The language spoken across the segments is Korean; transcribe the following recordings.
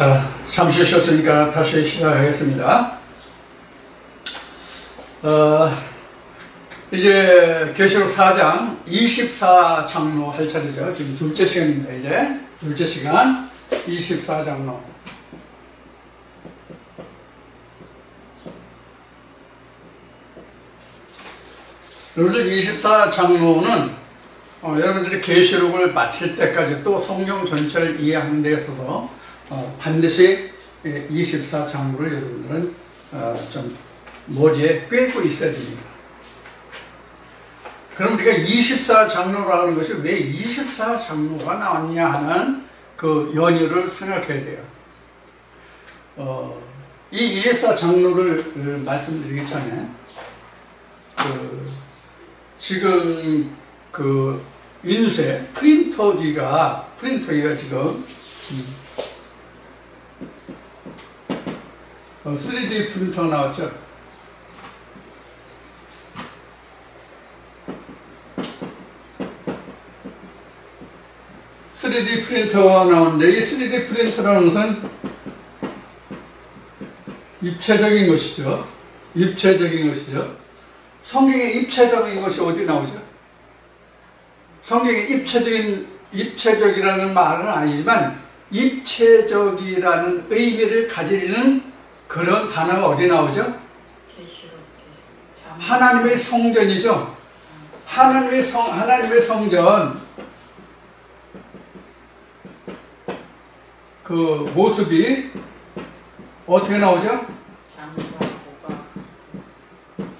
자, 잠시 쉬었으니까 다시 시작하겠습니다. 이제 계시록 4장 24장로 할 차례죠. 지금 둘째 시간입니다. 이제 둘째 시간 24장로. 여러분들 24장로는 여러분들이 계시록을 마칠 때까지 또 성경 전체를 이해하는 데 있어서 반드시 24장로를 여러분들은 좀 머리에 꿰고 있어야 됩니다. 그럼 우리가 24장로라고 하는 것이 왜 24장로가 나왔냐 하는 그 연유를 생각해야 돼요. 이 24장로를 말씀드리기 전에 지금 그 인쇄 프린터기가 지금 3D 프린터 나왔죠. 프린터가 나오는데 이 3D 프린터라는 것은 입체적인 것이죠. 성경에 입체적인 것이 어디 나오죠? 성경에 입체적이라는 말은 아니지만 입체적이라는 의미를 가지는 그런 단어가 어디 나오죠? 하나님의 성전이죠. 하나님의 성전 그 모습이 어떻게 나오죠?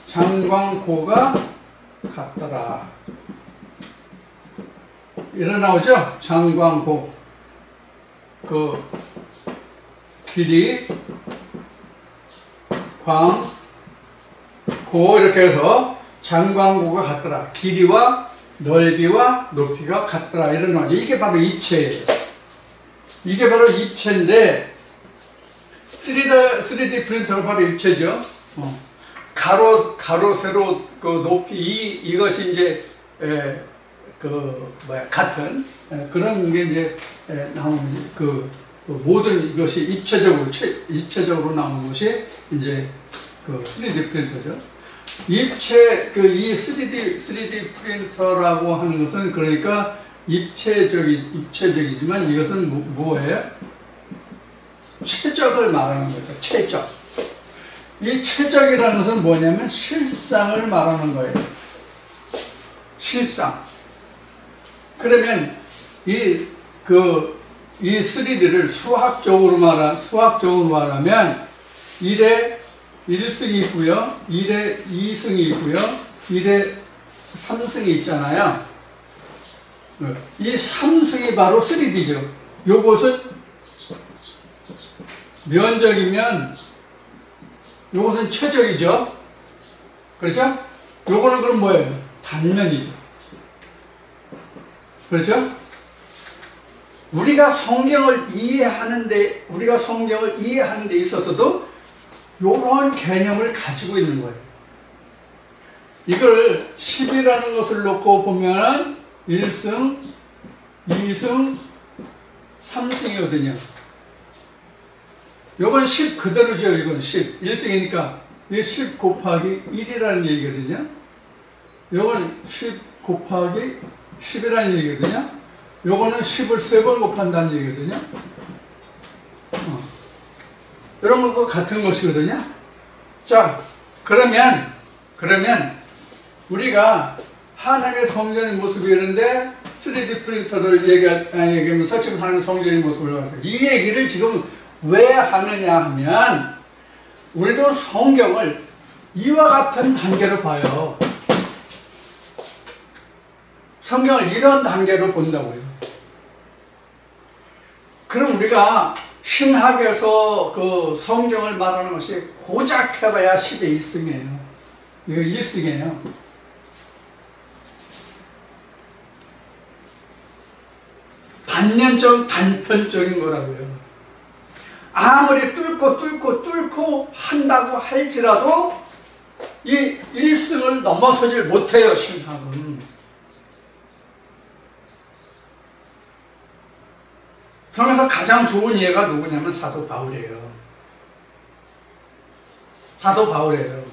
장광고가 같더라. 이래 나오죠? 장광고. 그 길이 광고 이렇게 해서 장광고가 같더라. 길이와 넓이와 높이가 같더라. 이런 거. 이게 바로 입체예요. 이게 바로 입체인데 3D 프린터가 바로 입체죠. 가로 세로 그 높이 이것이 이제 같은 그런 게 이제 나오는 그 모든 이것이 입체적으로 나오는 것이 이제 그 3D 프린터죠. 이 3D 프린터라고 하는 것은 그러니까 입체적이지만 이것은 뭐예요? 최적을 말하는 거죠. 최적. 이 최적이라는 것은 뭐냐면 실상을 말하는 거예요. 실상. 그러면 이 3D를 수학적으로 말하면 1에 1승이 있고요. 1에 2승이 있고요. 1에 3승이 있잖아요. 이 3승이 바로 3D죠. 요것은 면적이면 요것은 최적이죠. 그렇죠? 요거는 그럼 뭐예요? 단면이죠. 그렇죠? 우리가 성경을 이해하는 데 있어서도 요런 개념을 가지고 있는 거예요. 이걸 10이라는 것을 놓고 보면 1승, 2승, 3승이거든요. 요건 10 그대로죠. 이건 10. 1승이니까 이게 10 곱하기 1이라는 얘기거든요. 요건 10 곱하기 10이라는 얘기거든요. 요거는 10을 3번 곱한다는 얘기거든요. 이런 것과 같은 것이거든요. 자, 그러면 우리가 하나님의 성전의 모습이 이런데 3D 프린터를 얘기하면서 지금 하나님의 성전의 모습을 봤어요. 이 얘기를 지금 왜 하느냐 하면 우리도 성경을 이와 같은 단계로 봐요. 성경을 이런 단계로 본다고요. 그럼 우리가 신학에서 그 성경을 말하는 것이 고작 해봐야 10의 1승이에요. 이거 1승이에요. 단편적인 거라고요. 아무리 뚫고 한다고 할지라도 이 1승을 넘어서질 못해요, 신학은. 성경에서 가장 좋은 예가 누구냐면 사도 바울이에요. 사도 바울이에요.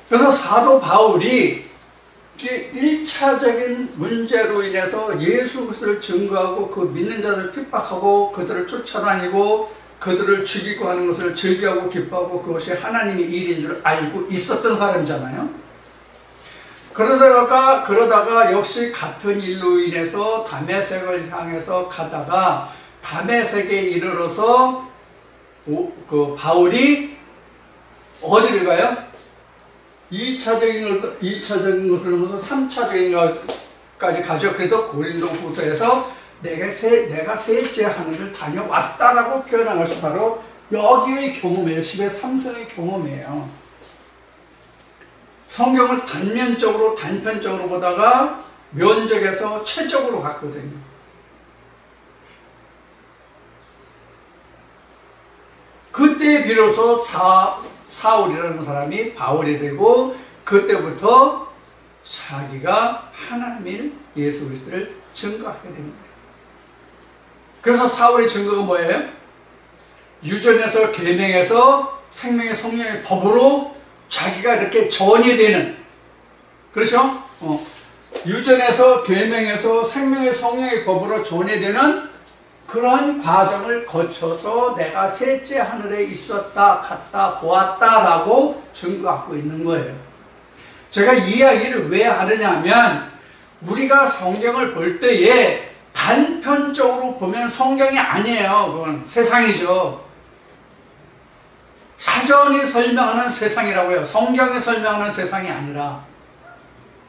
그래서 사도 바울이 1차적인 문제로 인해서 예수 그리스도를 증거하고 그 믿는 자들을 핍박하고 그들을 쫓아다니고 그들을 죽이고 하는 것을 즐겨하고 기뻐하고 그것이 하나님의 일인 줄 알고 있었던 사람이잖아요. 그러다가 역시 같은 일로 인해서 다메섹을 향해서 가다가 다메섹에 이르러서 바울이 어디를 가요? 2차적인 것을 넘어서 3차적인 것까지 가죠. 그래도 고린도 후서에서 내가 셋째 하늘을 다녀왔다라고 표현한 것이 바로 여기의 경험이에요. 10의 3성의 경험이에요. 성경을 단편적으로 보다가 면적에서 체적으로 갔거든요. 그때 비로소 사울이라는 사람이 바울이 되고 그때부터 자기가 하나님의 예수 그리스도를 증거하게 됩니다. 그래서 사울의 증거가 뭐예요? 유전에서 계명에서 생명의 성령의 법으로 자기가 이렇게 전이 되는, 그렇죠? 유전에서 계명에서 생명의 성령의 법으로 전이 되는 그런 과정을 거쳐서 내가 셋째 하늘에 있었다, 갔다, 보았다라고 증거하고 있는 거예요. 제가 이 이야기를 왜 하느냐 하면 우리가 성경을 볼 때에 단편적으로 보면 성경이 아니에요. 그건 세상이죠. 사전이 설명하는 세상이라고요. 성경이 설명하는 세상이 아니라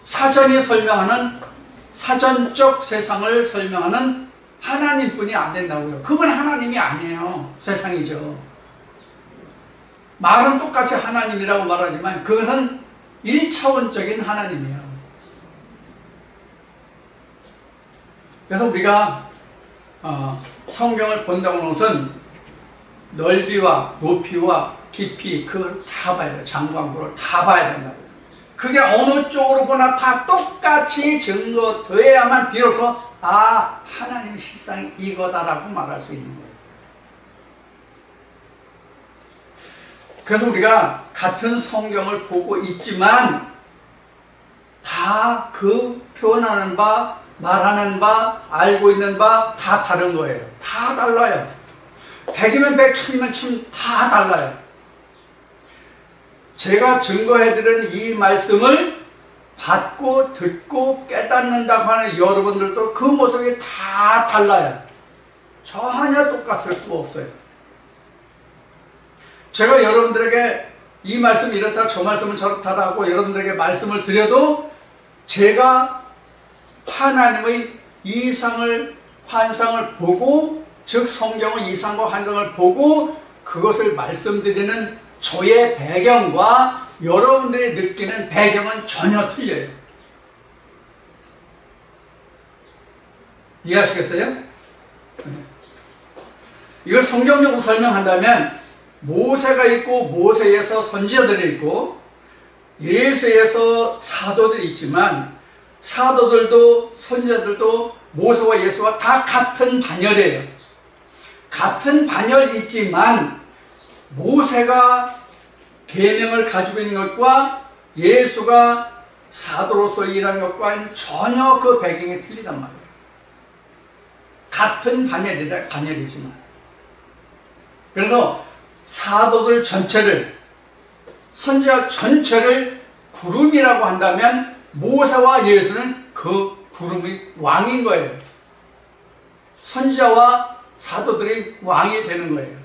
사전이 설명하는 사전적 세상을 설명하는 하나님뿐이 안 된다고요. 그건 하나님이 아니에요. 세상이죠. 말은 똑같이 하나님이라고 말하지만 그것은 1차원적인 하나님이에요. 그래서 우리가 성경을 본다고 하는 것은 넓이와 높이와 깊이 그걸 다 봐야 돼요. 장관부를 다 봐야 된다고요. 그게 어느 쪽으로 보나 다 똑같이 증거되어야만 비로소 하나님의 실상이 이거다라고 말할 수 있는 거예요. 그래서 우리가 같은 성경을 보고 있지만 다 그 표현하는 바, 말하는 바, 알고 있는 바 다 다른 거예요. 다 달라요. 100이면 100, 1000이면 1000 다 달라요. 제가 증거해드리는 이 말씀을 받고 듣고 깨닫는다고 하는 여러분들도 그 모습이 다 달라요. 전혀 똑같을 수가 없어요. 제가 여러분들에게 이 말씀 이렇다, 저 말씀은 저렇다라고 여러분들에게 말씀을 드려도 제가 하나님의 이상을, 환상을 보고, 즉 성경의 이상과 환상을 보고 그것을 말씀드리는 저의 배경과 여러분들이 느끼는 배경은 전혀 틀려요. 이해하시겠어요? 이걸 성경적으로 설명한다면 모세가 있고 모세에서 선지자들이 있고 예수에서 사도들이 있지만 사도들도 선지자들도 모세와 예수와 다 같은 반열이에요. 같은 반열이지만 모세가 계명을 가지고 있는 것과 예수가 사도로서 일한 것과는 전혀 그 배경이 틀리단 말이에요. 같은 반열이지만. 그래서 사도들 전체를, 선지자 전체를 구름이라고 한다면 모세와 예수는 그 구름의 왕인 거예요. 선지자와 사도들이 왕이 되는 거예요.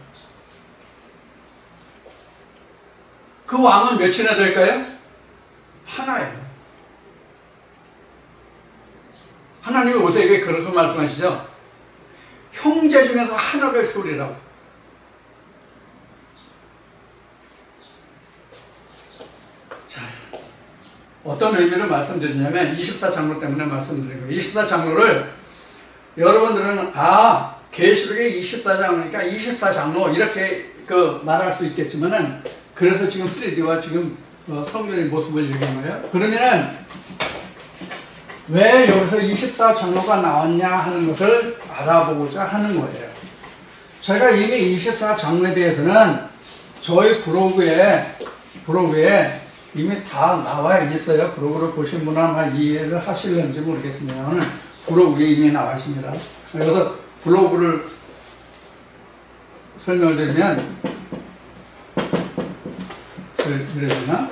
그 왕은 몇이나 될까요? 하나예요. 하나님이 모세에게 그렇게 말씀하시죠. 형제 중에서 하나를 세우리라고. 자, 어떤 의미를 말씀드리냐면 24장로 때문에 말씀드린 거예요. 24장로를 여러분들은 계시록의 24장로니까 24장로 이렇게 말할 수 있겠지만은 그래서 지금 3D와 지금 성경의 모습을 얘기한 거예요. 그러면은 왜 여기서 24장로가 나왔냐 하는 것을 알아보고자 하는 거예요. 제가 이미 24장로에 대해서는 저희 블로그에 이미 다 나와 있어요. 블로그를 보신 분은 아마 이해를 하실는지 모르겠습니다만 블로그에 이미 나와 있습니다. 그래서 블로그를 설명을 드리면 그래야 되나?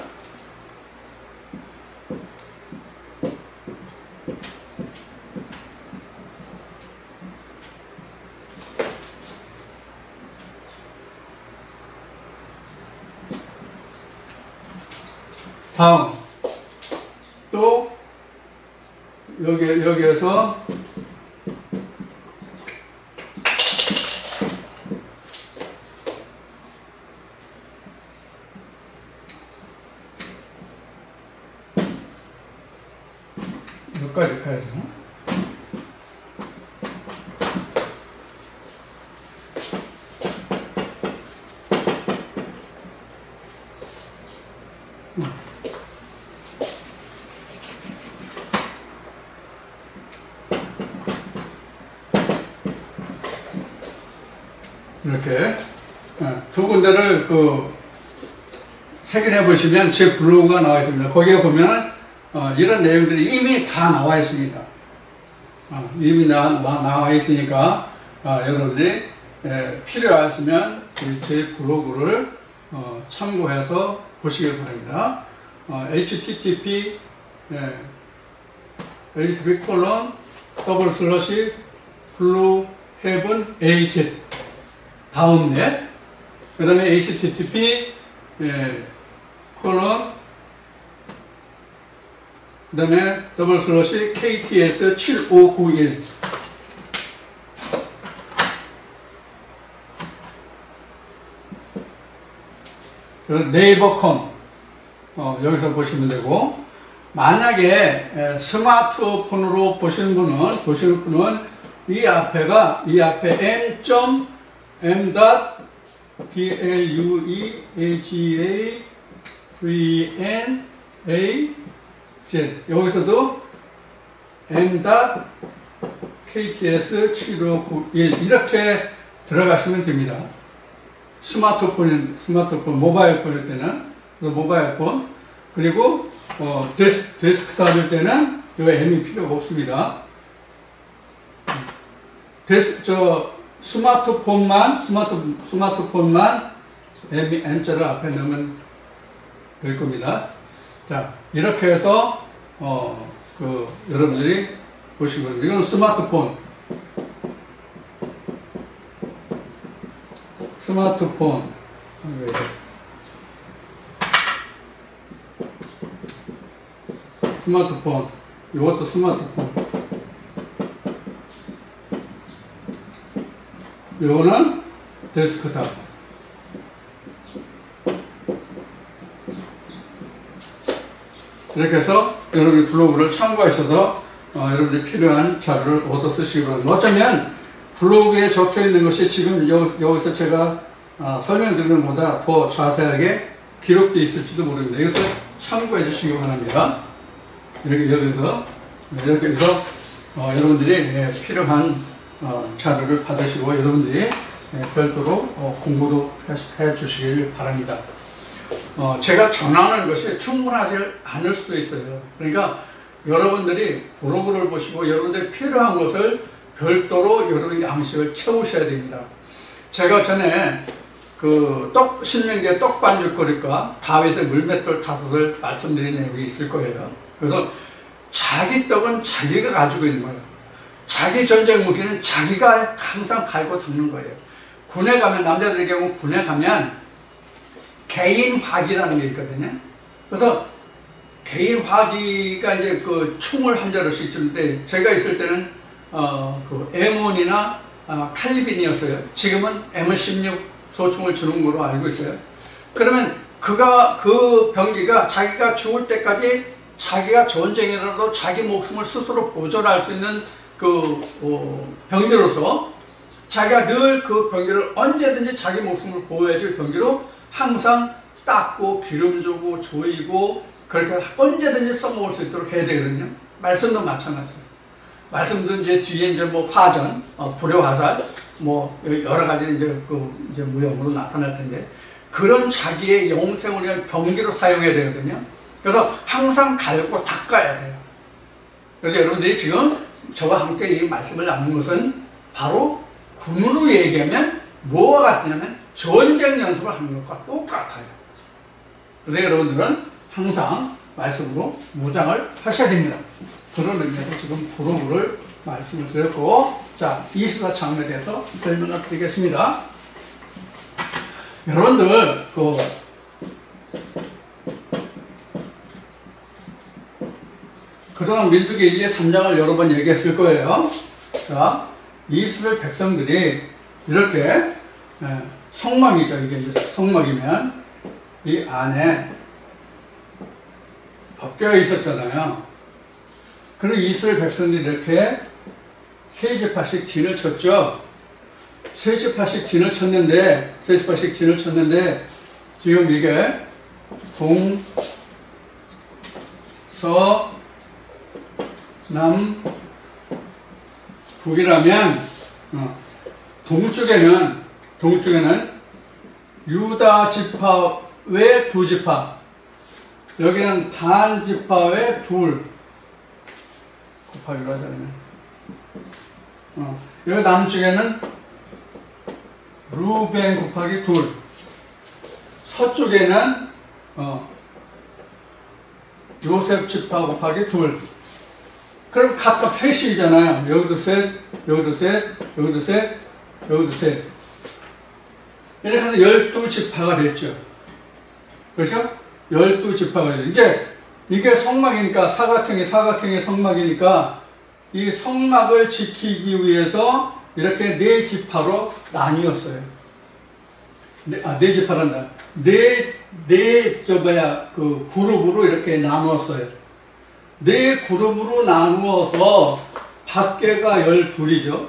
다음 또 여기에서 여기까지 가야죠. 이렇게 두 군데를 확인해 보시면 제 블로그가 나와 있습니다. 거기에 보면 이런 내용들이 이미 다 나와 있습니다. 이미 나와 있으니까 여러분들이 필요하시면 제 블로그를 참고해서 보시길 바랍니다. http http://blueheaven.az 다음넷 그 다음에 http 그 다음에 kts7591 네이버컴 여기서 보시면 되고, 만약에 스마트폰으로 보시는 분은 이 앞에 m.blueagavnaz 여기서도 m.kts7591 이렇게 들어가시면 됩니다. 스마트폰 모바일 폰일 때는 모바일 폰, 그리고 데스크탑일 때는 이 M이 필요가 없습니다. 스마트폰만 M자를 앞에 넣으면 될 겁니다. 자, 이렇게 해서 여러분들이 보시면, 이건 스마트폰 이것도 스마트폰, 요거는 데스크탑. 이렇게 해서 여러분이 블로그를 참고하셔서 여러분들이 필요한 자료를 얻어 쓰시기 바랍니다. 어쩌면 블로그에 적혀 있는 것이 지금 여기서 제가 설명드리는 것보다 더 자세하게 기록되어 있을지도 모릅니다. 이것을 참고해 주시기 바랍니다. 이렇게 해서 여러분들이 필요한 자료를 받으시고 여러분들이 별도로 공부도 해 주시길 바랍니다. 제가 전하는 것이 충분하지 않을 수도 있어요. 그러니까 여러분들이 블로그를 보시고 여러분들이 필요한 것을 별도로 여러분의 양식을 채우셔야 됩니다. 제가 전에 신명기의 떡반죽거리과 다윗의 물맷돌 다섯을 말씀드린 내용이 있을 거예요. 그래서 자기 떡은 자기가 가지고 있는 거예요. 자기 전쟁 무기는 자기가 항상 갈고 닦는 거예요. 군에 가면, 남자들의 경우 군에 가면 개인 화기라는 게 있거든요. 그래서 개인 화기가 이제 총을 한 자루씩 주는데, 제가 있을 때는 M1이나 칼리빈이었어요. 지금은 M16 소총을 주는 걸로 알고 있어요. 그러면 그 병기가 자기가 죽을 때까지 자기가 전쟁이라도 자기 목숨을 스스로 보존할 수 있는 병기로서, 자기가 늘 그 병기를 언제든지 자기 목숨을 보호해줄 병기로 항상 닦고 기름 주고 조이고 그렇게 언제든지 써먹을 수 있도록 해야 되거든요. 말씀도 마찬가지예요. 말씀도 이제 뒤에 이제 뭐 화전, 불효화살, 뭐 여러 가지 이제 무형으로 나타날 텐데 그런 자기의 영생을 위한 병기로 사용해야 되거든요. 그래서 항상 갈고 닦아야 돼요. 그래서 여러분들이 지금 저와 함께 이 말씀을 나눈 것은 바로 군으로 얘기하면 뭐와 같냐면 전쟁 연습을 하는 것과 똑같아요. 그래서 여러분들은 항상 말씀으로 무장을 하셔야 됩니다. 그런 의미에서 지금 구로구를 말씀을 드렸고, 자, 24장에 대해서 설명을 드리겠습니다. 여러분들, 그동안 민수기 1, 2, 3장을 여러 번 얘기했을 거예요. 자, 이스라엘 백성들이 이렇게, 성막이죠. 이게 이제 성막이면, 이 안에 법궤가 있었잖아요. 그리고 이스라엘 백성들이 이렇게 세 지파씩 진을 쳤죠. 세 지파씩 진을 쳤는데, 지금 이게 동, 서, 남, 북이라면, 동쪽에는 유다 지파 외 두 지파, 여기는 단 지파 외 둘, 곱하기로 하자면, 여기 남쪽에는 루벤 곱하기 둘, 서쪽에는 요셉 지파 곱하기 둘. 그럼 각각 셋이잖아요. 여기도 셋, 여기도 셋, 여기도 셋, 여기도 셋. 이렇게 해서 12지파가 됐죠. 그렇죠? 12지파가 됐죠. 이제 이게 성막이니까, 사각형의 성막이니까 이 성막을 지키기 위해서 이렇게 4지파로 나뉘었어요. 네 지파란다. 그 그룹으로 이렇게 나누었어요. 4그룹으로 나누어서 밖에가 12이죠.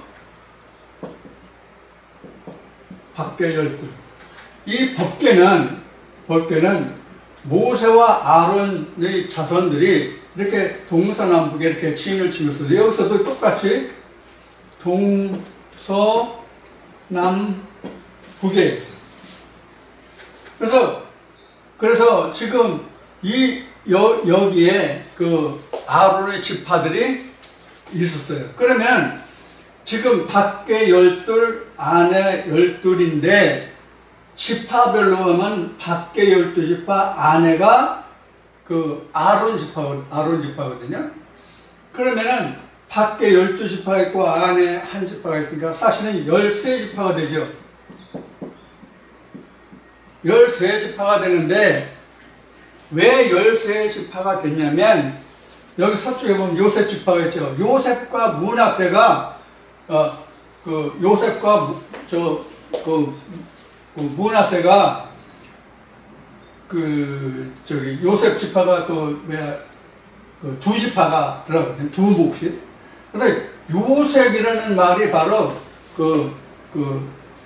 밖에 12. 이 법궤는 모세와 아론의 자손들이 이렇게 동서남북에 이렇게 진을 치면서 여기서도 똑같이 동서남북에 그래서 지금 여기에 그 아론의 지파들이 있었어요. 그러면 지금 밖에 12, 안에 12인데 지파별로 하면 밖에 12지파, 안에가 그 아론 지파거든요. 그러면은 밖에 12지파가 있고 안에 한 지파가 있으니까 사실은 13지파가 되죠. 13지파가 되는데 왜 13지파가 됐냐면 여기 서쪽에 보면 요셉 지파가 있죠. 요셉과 므낫세가 므낫세가 요셉 지파가 두 지파가 들어가거든요. 두 몫이. 그래서 요셉이라는 말이 바로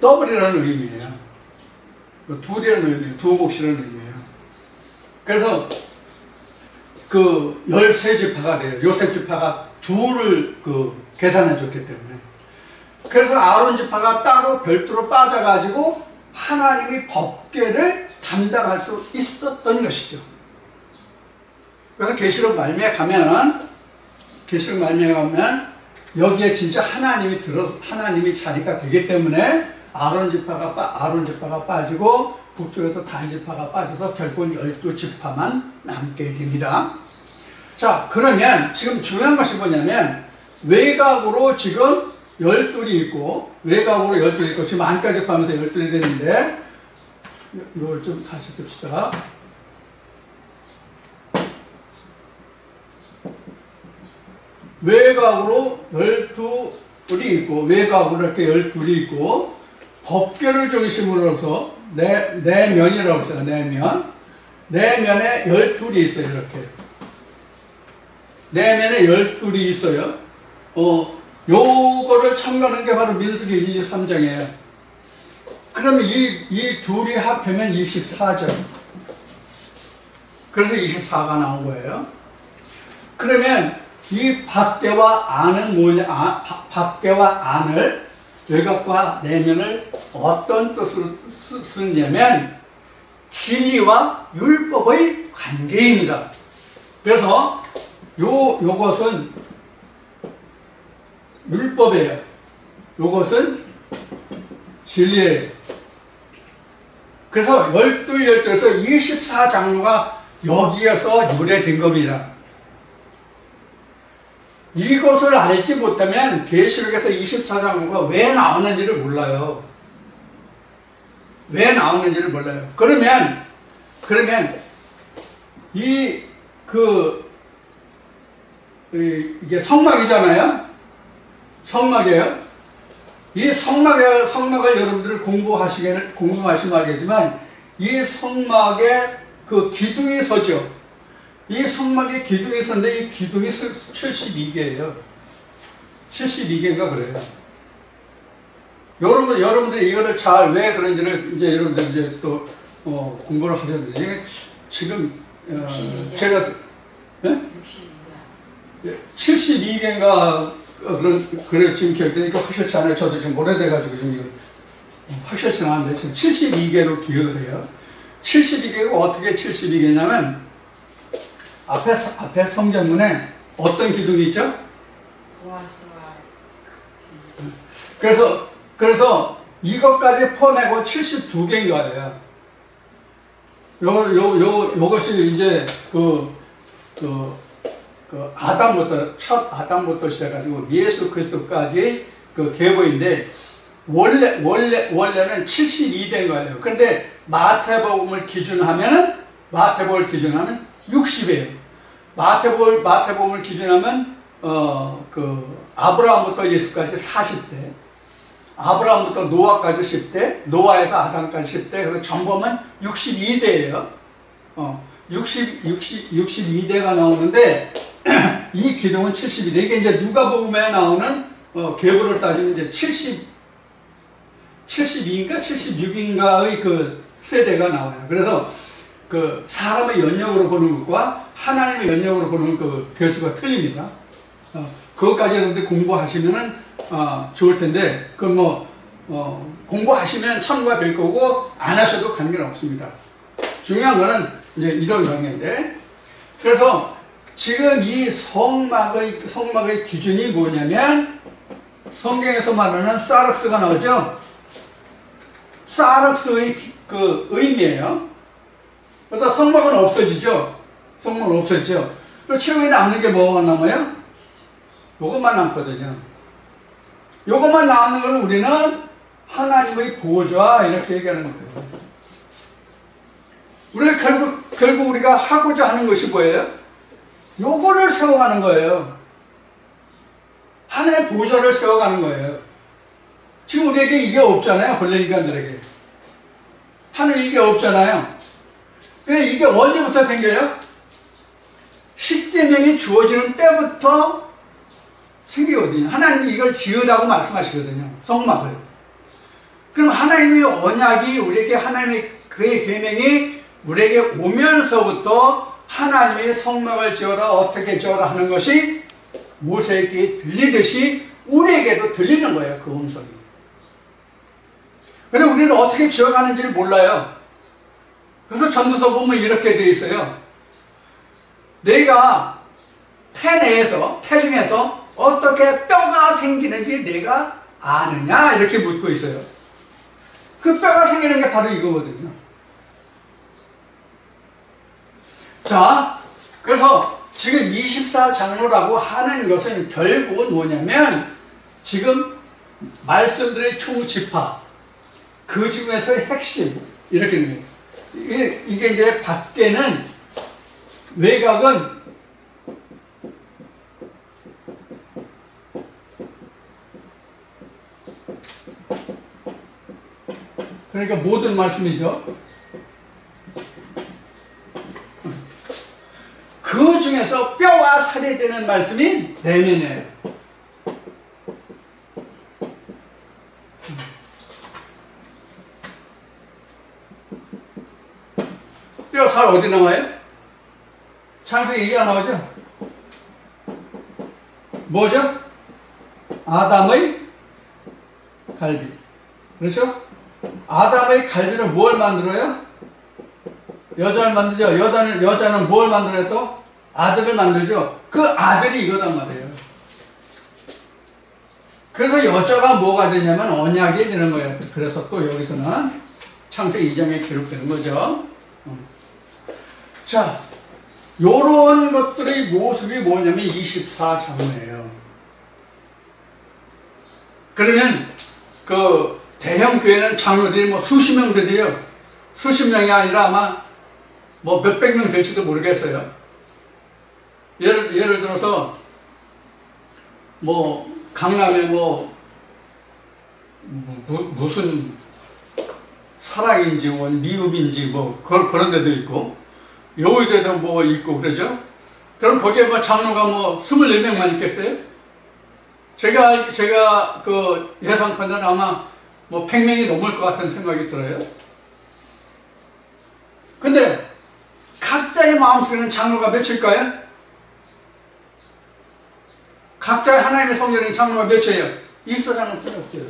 더블이라는 의미예요. 둘이라는 의미예요. 두 몫이라는 의미예요. 그래서 13지파가 돼요. 요셉 지파가 둘을 계산해 줬기 때문에. 그래서 아론 지파가 따로 별도로 빠져가지고 하나님이 법궤를 담당할 수 있었던 것이죠. 그래서 계시록 말미에 가면 여기에 진짜 하나님이 자리가 되기 때문에 아론 지파가 빠지고 북쪽에서 단 지파가 빠져서 결국은 12지파만 남게 됩니다. 자, 그러면 지금 중요한 것이 뭐냐면 외곽으로 지금 12이 있고 지금 안까지 하면서 12이 되는데 이걸 좀 다시 듭시다. 외곽으로 12이 있고 외곽으로 이렇게 12이 있고 법궤를 중심으로 해서 내면이라고 했어요. 내면에 12이 있어요. 이렇게 내면에 12이 있어요. 요거를 첨가하는 게 바로 민수기 23장이에요. 그러면 이 둘이 합하면 24죠. 그래서 24가 나온 거예요. 그러면 이 밖에와 안은 뭐냐, 밖에와 안을, 외곽과 내면을 어떤 뜻으로 쓰냐면 진리와 율법의 관계입니다. 그래서 요것은 율법이에요. 요것은 진리예요. 그래서 12에서 24장로가 여기에서 유래된 겁니다. 이것을 알지 못하면 계시록에서 24장로가 왜 나오는지를 몰라요. 왜 나오는지를 몰라요. 그러면 이게 성막이잖아요. 성막이에요. 이 성막을 여러분들 공부하시면 알겠지만, 이 성막에 그 기둥이 서죠. 이 성막에 기둥이 서는데, 이 기둥이 72개예요. 72개인가 그래요. 여러분들이 이거를 잘 왜 그런지를 이제 여러분들 이제 또, 공부를 하셨는데, 이게 지금, 제가, 네? 72개인가, 그래, 지금 기억되니까 확실치 않아요. 저도 좀 오래돼가지고 지금 확실치 않은데, 지금 72개로 기억을 해요. 72개가 어떻게 72개냐면, 앞에 성전문에 어떤 기둥이 있죠? 그래서 이것까지 포함하고 72개인가예요. 요것이 이제 첫 아담부터 시작해가지고 예수 그리스도까지 그 계보인데, 원래는 72대인 거예요. 그런데 마태복음을 기준하면 60이에요. 마태복음을 기준하면, 아브라함부터 예수까지 40대, 아브라함부터 노아까지 10대, 노아에서 아담까지 10대, 그래서 전범은 62대예요. 62대가 나오는데, 이 기둥은 72대. 이게 이제 누가복음에 나오는, 계보를 따지면 이제 72인가 76인가의 그 세대가 나와요. 그래서 그 사람의 연령으로 보는 것과 하나님의 연령으로 보는 그 개수가 틀립니다. 그것까지 여러분들 공부하시면은, 좋을 텐데, 공부하시면 참고가 될 거고, 안 하셔도 관계는 없습니다. 중요한 거는 이제 이런 관계인데, 그래서 지금 이 성막의 기준이 뭐냐면, 성경에서 말하는 사륵스가 나오죠? 사륵스의 그 의미예요. 그래서 성막은 없어지죠? 성막은 없어지죠? 그리고 최후에 남는 게 뭐가 남아요? 요것만 남거든요. 요것만 남는 걸 우리는 하나님의 보좌, 이렇게 얘기하는 거예요. 우리가 결국 우리가 하고자 하는 것이 뭐예요? 요거를 세워가는 거예요. 하나의 보좌를 세워가는 거예요. 지금 우리에게 이게 없잖아요. 본래 인간들에게. 하늘 이게 없잖아요. 근데 이게 언제부터 생겨요? 십계명이 주어지는 때부터 생기거든요. 하나님이 이걸 지으라고 말씀하시거든요. 성막을. 그럼 하나님의 언약이 우리에게 그의 계명이 우리에게 오면서부터 하나님의 성막을 지어라, 어떻게 지어라 하는 것이 모세에게 들리듯이 우리에게도 들리는 거예요. 그 음성이. 그런데 우리는 어떻게 지어가는지를 몰라요. 그래서 전도서 보면 이렇게 되어 있어요. 내가 태 중에서 어떻게 뼈가 생기는지 내가 아느냐? 이렇게 묻고 있어요. 그 뼈가 생기는 게 바로 이거거든요. 자, 그래서 지금 24장로라고 하는 것은 결국은 뭐냐면, 지금 말씀들의 총집합, 그 중에서의 핵심, 이렇게 됩니다. 이게 이제 밖에는, 외곽은 그러니까 모든 말씀이죠. 그 중에서 뼈와 살이 되는 말씀이 내면이에요. 뼈, 살 어디 나와요? 창세기 얘기가 나오죠? 뭐죠? 아담의 갈비. 그렇죠? 아담의 갈비는 뭘 만들어요? 여자를 만들죠. 여자는 뭘 만들어요 또? 아들을 만들죠. 그 아들이 이거단 말이에요. 그래서 여자가 뭐가 되냐면 언약이 되는 거예요. 그래서 또 여기서는 창세기 2장에 기록되는 거죠. 자, 요런 것들의 모습이 뭐냐면 24장로예요. 그러면 그 대형 교회는 장로들이 뭐 수십 명 되대요. 수십 명이 아니라 아마 뭐 몇백 명 될지도 모르겠어요. 예를 들어서 뭐 강남에 무슨 사랑인지 뭐 미움인지 뭐 그런 데도 있고 여의도에도 뭐 있고 그러죠. 그럼 거기에 뭐 장로가 뭐 24명만 있겠어요? 제가 그 예상컨대 아마 뭐 100명이 넘을 것 같은 생각이 들어요. 근데 각자의 마음속에는 장로가 몇일까요? 각자의 하나님의 성전인 장로가 몇이에요? 24장로뿐이 없어요.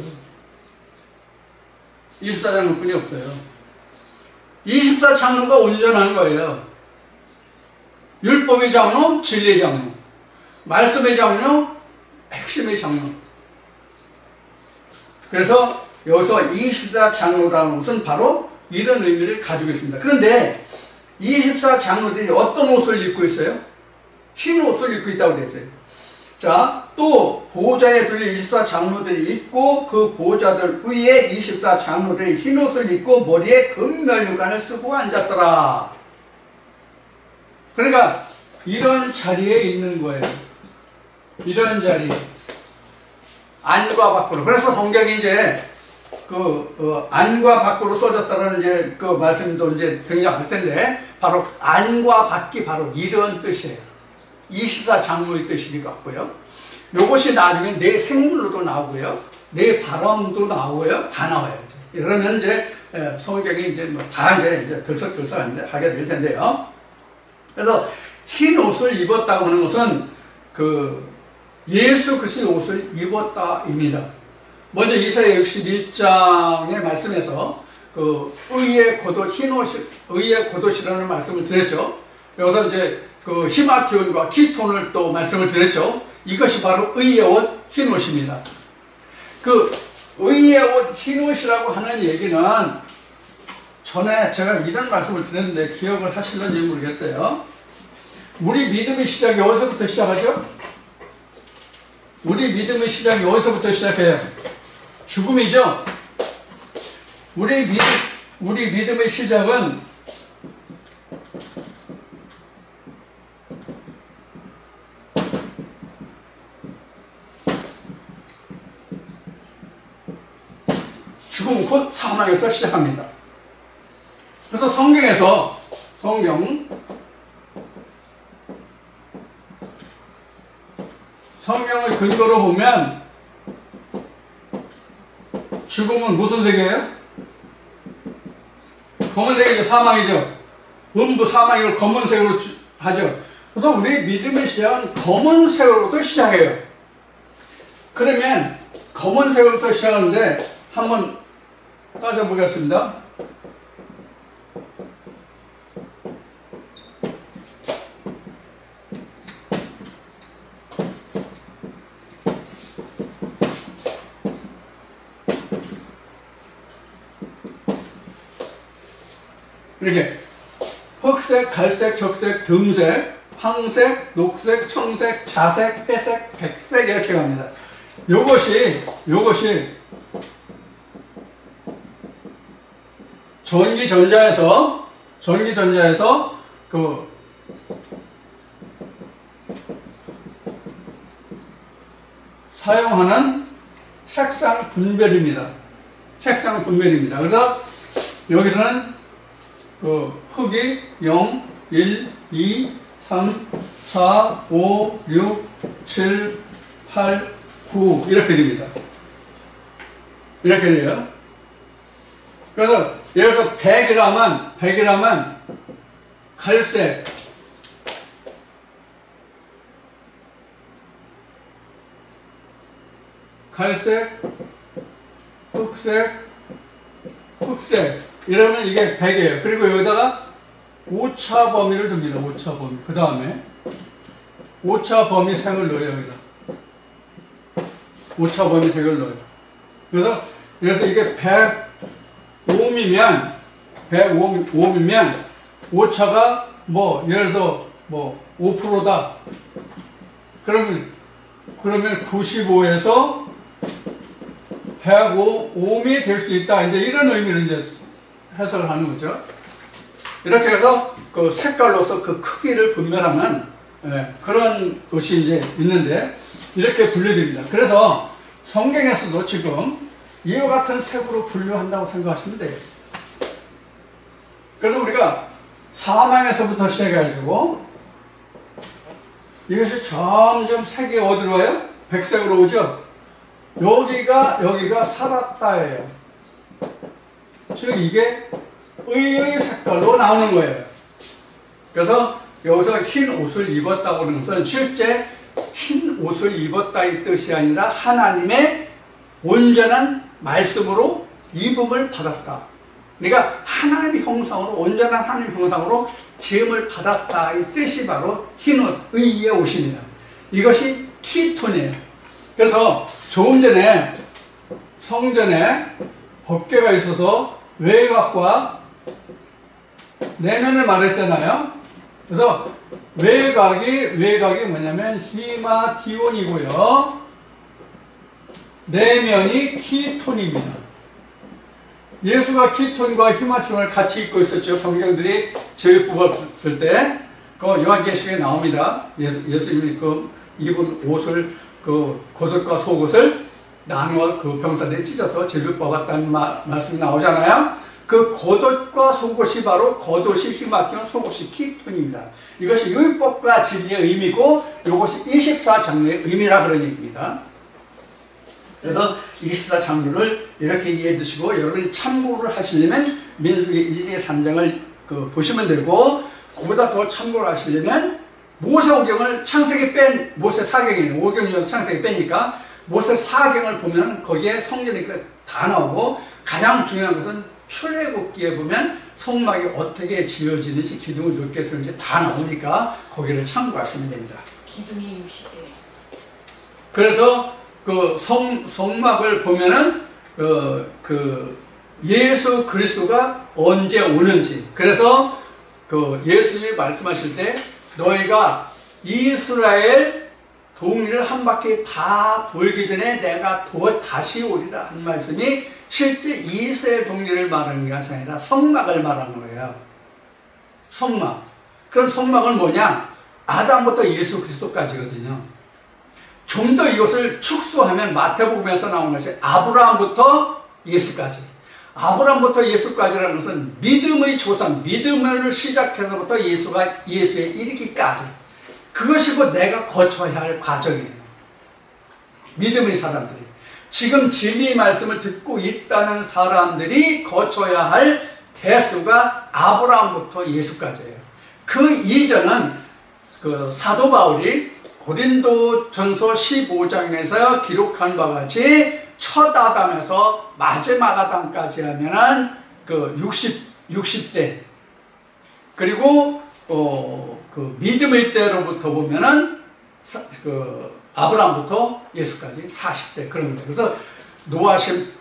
24장로뿐이 없어요. 24장로가 온전한 거예요. 율법의 장로, 진리의 장로, 말씀의 장로, 핵심의 장로. 그래서 여기서 24장로라는 것은 바로 이런 의미를 가지고 있습니다. 그런데 24장로들이 어떤 옷을 입고 있어요? 흰 옷을 입고 있다고 되어 있어요. 자, 또 보좌에 둘린 24장로들이 있고 그 보좌들 위에 24장로들이 흰 옷을 입고 머리에 금면류관을 쓰고 앉았더라. 그러니까 이런 자리에 있는 거예요. 이런 자리. 안과 밖으로. 그래서 성경이 이제 안과 밖으로 써졌다는 이제 그 말씀도 이제 등장할 텐데 바로 안과 밖이 바로 이런 뜻이에요. 24장로의 뜻이 같고요. 요것이 나중에 내 생물로도 나오고요. 내 발언도 나오고요. 다 나와요. 그러면 이제 성경이 이제 뭐 다 이제 들썩들썩 하게 될 텐데요. 그래서 흰 옷을 입었다고 하는 것은 그 예수 그리스도의 옷을 입었다입니다. 먼저 이사야 61장의 말씀에서 그 의의 겉옷 흰 옷이 의의 겉옷이라는 말씀을 드렸죠. 여기서 이제 그 히마티온과 티톤을 또 말씀을 드렸죠. 이것이 바로 의의 옷 흰 옷입니다. 그 의의 옷 흰 옷이라고 하는 얘기는 전에 제가 이런 말씀을 드렸는데 기억을 하실런지 모르겠어요. 우리 믿음의 시작이 어디서부터 시작하죠? 우리 믿음의 시작이 어디서부터 시작해요? 죽음이죠? 우리 믿음의 시작은 죽음 곧 사망에서 시작합니다. 그래서 성경을 근거로 보면 죽음은 무슨 색이에요? 검은색이죠. 사망이죠. 음부 사망을 검은색으로 하죠. 그래서 우리 믿음의 시작은 검은색으로부터 시작해요. 그러면 검은색으로부터 시작하는데 한번 따져보겠습니다. 이렇게 흑색, 갈색, 적색, 금색, 황색, 녹색, 청색, 자색, 회색, 백색 이렇게 갑니다. 요것이 전기전자에서 그 사용하는 색상 분별입니다. 그래서 여기서는 그 흑이 0, 1, 2, 3, 4, 5, 6, 7, 8, 9 이렇게 됩니다. 이렇게 돼요. 그래서 예를 들어서 100이라면 갈색, 갈색, 흑색, 흑색. 이러면 이게 100이에요. 그리고 여기다가 오차 범위를 둡니다. 오차 범위. 그 다음에 오차 범위 색을 넣어요. 여기다. 오차 범위 색을 넣어요. 그래서 이게 105이면 오차가 예를 들어서 5%다. 그러면 95에서 105옴이 될 수 있다. 이제 이런 의미를 이제 해석을 하는 거죠. 이렇게 해서 그 색깔로서 그 크기를 분별하는 그런 것이 이제 있는데 이렇게 분류됩니다. 그래서 성경에서도 지금 이와 같은 색으로 분류한다고 생각하시면 돼요. 그래서 우리가 사망에서부터 시작해가지고 이것이 점점 색이 어디로 와요? 백색으로 오죠? 여기가 살았다예요. 즉 이게 의의 색깔로 나오는 거예요. 그래서 여기서 흰 옷을 입었다고 하는 것은 실제 흰 옷을 입었다 이 뜻이 아니라 하나님의 온전한 말씀으로 입음을 받았다. 그러니까 하나님의 형상으로 온전한 하나님의 형상으로 지음을 받았다 이 뜻이 바로 흰옷, 의의 옷입니다. 이것이 키톤이에요. 그래서 조금 전에 성전에 법궤가 있어서 외곽과 내면을 말했잖아요. 그래서 외곽이 뭐냐면 히마티온이고요. 내면이 키톤입니다. 예수가 키톤과 히마티온을 같이 입고 있었죠. 성경들이 제일 뽑았을 때, 그 요한계시록에 나옵니다. 예수님이 그 입은 옷을 그 겉옷과 속옷을 나누어 그 병사들이 찢어서 제일 뽑았다는 말씀이 나오잖아요. 그 겉옷과 속옷이 바로 겉옷이 히마티온, 속옷이 키톤입니다. 이것이 율법과 진리의 의미고 이것이 24장로의 의미라 그런 얘기입니다. 그래서 24장로를 이렇게 이해해 두시고 여러분이 참고를 하시려면 민수기 1, 2, 3장을 보시면 되고 그보다 더 참고를 하시려면 모세오경을 창세기 뺀 모세사경이에요. 오경 중에서 창세기 빼니까 모세사경을 보면 거기에 성전이 다 나오고 가장 중요한 것은 출애굽기에 보면 성막이 어떻게 지어지는지 기둥을 몇 개 쓰는지 다 나오니까 거기를 참고하시면 됩니다. 기둥이 60개. 그래서 그 성막을 보면은 그 예수 그리스도가 언제 오는지, 그래서 그 예수님이 말씀하실 때 너희가 이스라엘 동리를 한 바퀴 다 돌기 전에 내가 다시 오리라 한 말씀이 실제 이스라엘 동리를 말하는 것이 아니라 성막을 말하는 거예요. 성막. 그럼 성막은 뭐냐? 아담부터 예수 그리스도까지거든요. 좀 더 이것을 축소하면 마태복음에서 나온 것이 아브라함부터 예수까지. 아브라함부터 예수까지라는 것은 믿음의 조상, 믿음을 시작해서부터 예수에 이르기까지. 그것이 곧 내가 거쳐야 할 과정이에요. 믿음의 사람들이. 지금 진리의 말씀을 듣고 있다는 사람들이 거쳐야 할 대수가 아브라함부터 예수까지예요. 그 이전은 그 사도 바울이 고린도전서 15장에서 기록한 바와 같이 첫 아담에서 마지막 아담까지 하면은 그 60대 그리고 그 믿음의 때로부터 보면은 그 아브라함부터 예수까지 40대 그런 거예요. 그래서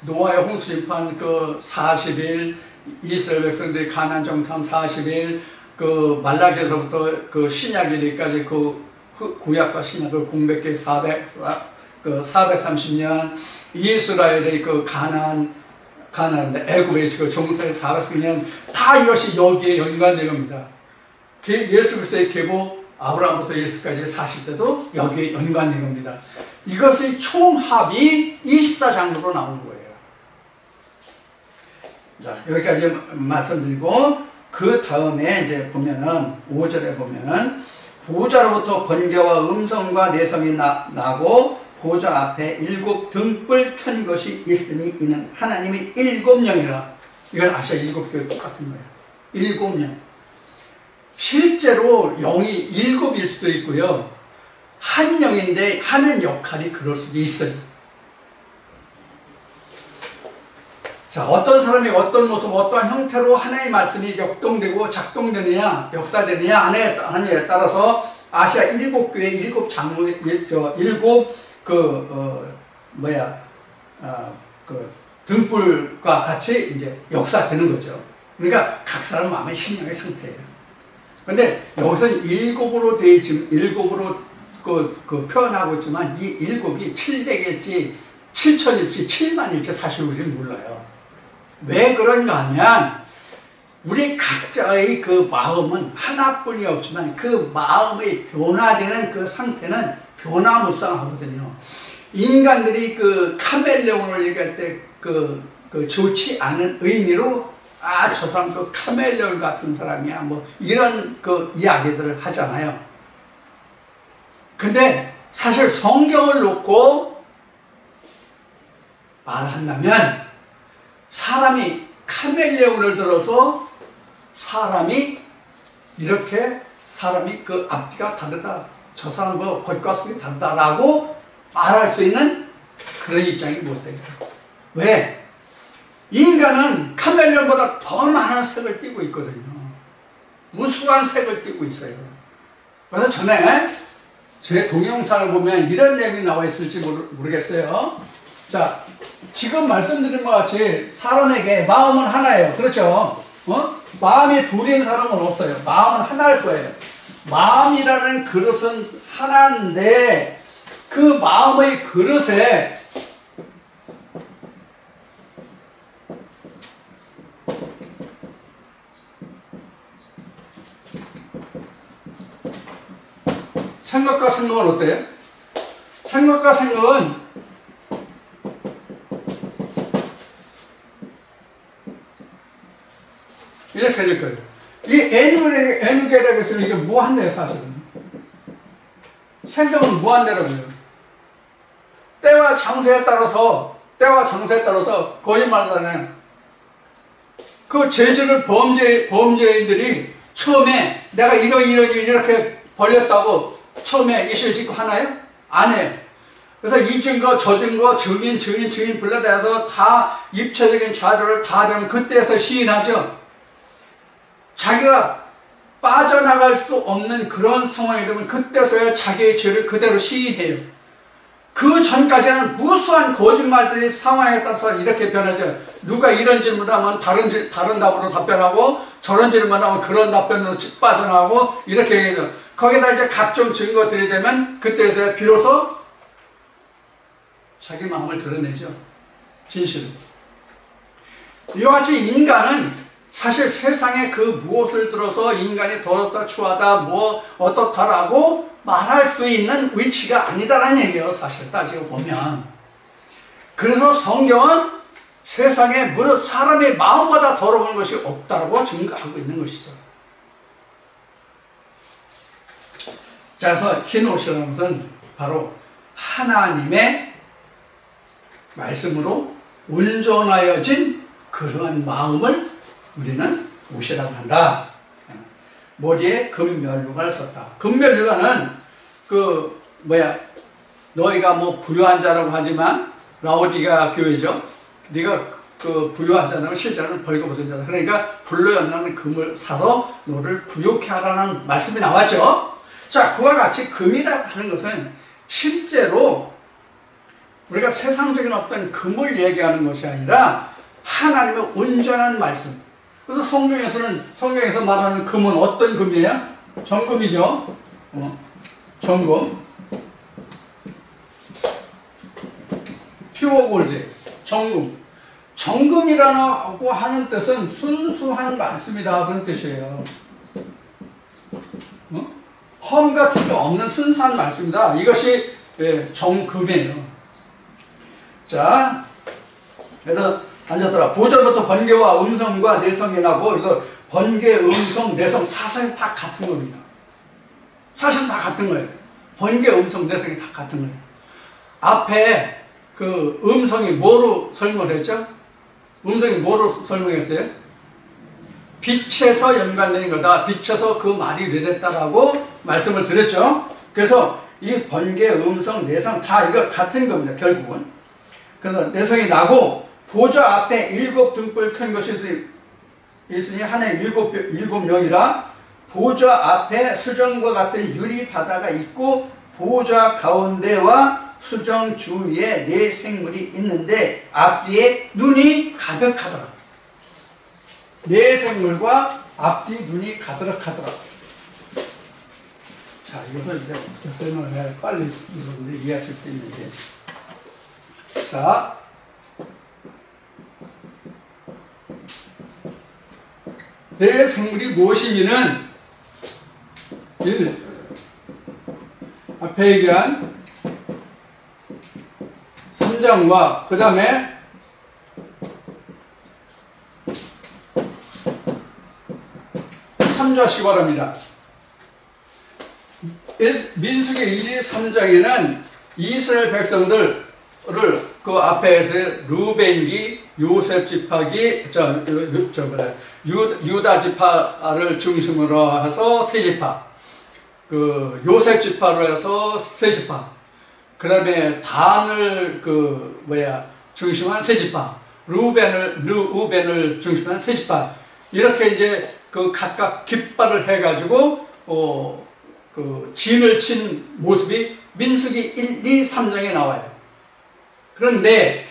노아의 홍수 심판 그 40일, 이스라엘 백성들이 가나안 정탐 40일, 그 말라기에서부터 그 신약일까지 그 구약과 신약을 공백기 430년, 이스라엘의 그 가나안인데 애굽의 그 종세 400년 다 이것이 여기에 연관된 겁니다. 예수 그리스도의 계보 아브라함부터 예수까지 40대도 여기에 연관된 겁니다. 이것의 총합이 24장로로 나오는 거예요. 자, 여기까지 말씀드리고 그 다음에 이제 보면은 5절에 보면은 보좌로부터 번개와 음성과 내성이 나고 보좌 앞에 7 등불 켠 것이 있으니 이는 하나님의 7영이라. 이건 아시아 7교회 똑같은 거예요. 7영. 실제로 영이 7일 수도 있고요. 한 영인데 하는 역할이 그럴 수도 있어요. 자, 어떤 사람이 어떤 모습, 어떠한 형태로 하나님의 말씀이 역동되고 작동되느냐, 역사되느냐, 아니에 따라서 아시아 7교회 7장로, 등불과 같이 이제 역사되는 거죠. 그러니까 각 사람 마음의 신령의 상태예요. 근데 여기서 7으로 되어 있지만, 7으로 표현하고 있지만, 이 7이 700일지, 7000일지, 7만일지 사실 우리는 몰라요. 왜 그런가 하면, 우리 각자의 그 마음은 하나뿐이 없지만, 그 마음의 변화되는 그 상태는 변화무쌍하거든요. 인간들이 그 카멜레온을 얘기할 때 좋지 않은 의미로 저 사람 그 카멜레온 같은 사람이야 뭐 이런 그 이야기들을 하잖아요. 근데 사실 성경을 놓고 말한다면 사람이 카멜레온을 들어서 사람이 이렇게 사람이 그 앞뒤가 다르다, 저 사람 그 겉과 속이 다르다라고 말할 수 있는 그런 입장이 못 돼요. 왜? 인간은 카멜레온보다 더 많은 색을 띠고 있거든요. 우수한 색을 띠고 있어요. 그래서 전에 제 동영상을 보면 이런 내용이 나와 있을지 모르겠어요. 자, 지금 말씀드린 것 같이 사람에게 마음은 하나예요. 그렇죠? 마음이 둘인 사람은 없어요. 마음은 하나일 거예요. 마음이라는 그릇은 하나인데 그 마음의 그릇에 생각과 생각은 어때요? 생각과 생각은 이렇게 될 거예요. 이 애누게락에서는 이게 무한대예요, 사실은. 생각은 무한대라고요. 때와 장소에 따라서 거짓말하잖아요. 그 죄질을 범죄인들이 처음에 내가 이렇게 벌렸다고 처음에 이실 짓고 하나요? 안 해요. 그래서 이 증거, 저 증거, 증인 불러다해서 다 입체적인 자료를 다 되면 그때서 시인하죠. 자기가 빠져나갈 수 없는 그런 상황이 되면 그때서야 자기의 죄를 그대로 시인해요. 그 전까지는 무수한 거짓말들이 상황에 따라서 이렇게 변하죠. 누가 이런 질문을 하면 다른 답으로 답변하고, 저런 질문을 하면 그런 답변으로 빠져나가고, 이렇게 얘기하죠. 거기다 이제 각종 증거들이 되면 그때서야 비로소 자기 마음을 드러내죠. 진실을. 이와 같이 인간은 사실 세상에 그 무엇을 들어서 인간이 더럽다, 추하다, 뭐 어떻다라고 말할 수 있는 위치가 아니다라는 얘기예요. 사실 따지고 보면. 그래서 성경은 세상에 무릇 사람의 마음보다 더러운 것이 없다라고 증거하고 있는 것이죠. 자, 그래서 흰 옷이라는 것은 바로 하나님의 말씀으로 온전하여진 그러한 마음을 우리는 옷이라고 한다. 머리에 금면류관을 썼다. 금면류관은 너희가 뭐 부유한 자라고 하지만 라오디가 교회죠. 네가 그 부유한 자라면 실제로는 벌거벗은 자다. 그러니까 불로 연나는 금을 사서 너를 부유케 하라는 말씀이 나왔죠. 자, 그와 같이 금이라고 하는 것은 실제로 우리가 세상적인 어떤 금을 얘기하는 것이 아니라 하나님의 온전한 말씀. 그래서 성경에서 말하는 금은 어떤 금이에요? 정금이죠. 정금. 퓨어 골드. 정금. 정금이라고 하는 뜻은 순수한 말씀이다. 그런 뜻이에요. 험 같은 게 없는 순수한 말씀이다. 이것이 정금이에요. 자, 그래서 앉았더라. 보절부터 번개와 음성과 내성이 나고, 이거 번개, 음성, 내성 사실 다 같은 겁니다. 사실 다 같은 거예요. 번개, 음성, 내성이 다 같은 거예요. 앞에 그 음성이 뭐로 설명을 했죠? 음성이 뭐로 설명했어요? 빛에서 연관된 거다. 빛에서 그 말이 되됐다라고 말씀을 드렸죠. 그래서 이 번개, 음성, 내성 다 이거 같은 겁니다. 결국은. 그래서 내성이 나고 보좌 앞에 7 등불 켠 것이 있으니 하나의 7명이라. 보좌 앞에 수정과 같은 유리 바다가 있고 보좌 가운데와 수정 주위에 4 생물이 있는데 앞뒤에 눈이 가득하더라. 4 생물과 앞뒤 눈이 가득하더라. 자, 이것을 이제 어떻게 설명해야 빨리 여러분들이 이해하실 수 있는지. 자, 네 생물이 무엇이냐는 1. 앞에 얘기한 3장과 그 다음에 참조하시기 바랍니다. 민수기 1, 2, 3장에는 이스라엘 백성들을 그 앞에서 루벤기, 요셉 지파기, 유다 지파를 중심으로 해서 3지파, 그 요셉 지파로 해서 3지파, 그 다음에 단을 중심한 3지파, 루벤을 중심한 3지파, 이렇게 이제 그 각각 깃발을 해가지고 그 진을 친 모습이 민수기 1, 2, 3장에 나와요. 그런데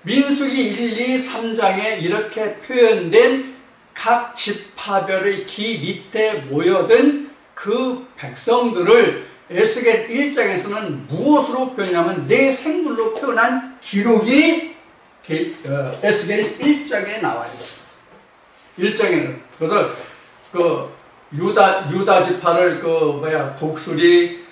민수기 1, 2, 3장에 이렇게 표현된 각 지파별의 기 밑에 모여든 그 백성들을 에스겔 1장에서는 무엇으로 표현하면 4 생물로 표현한 기록이 에스겔 1장에 나와요. 1장에는. 그래서 그 유다 지파를 독수리,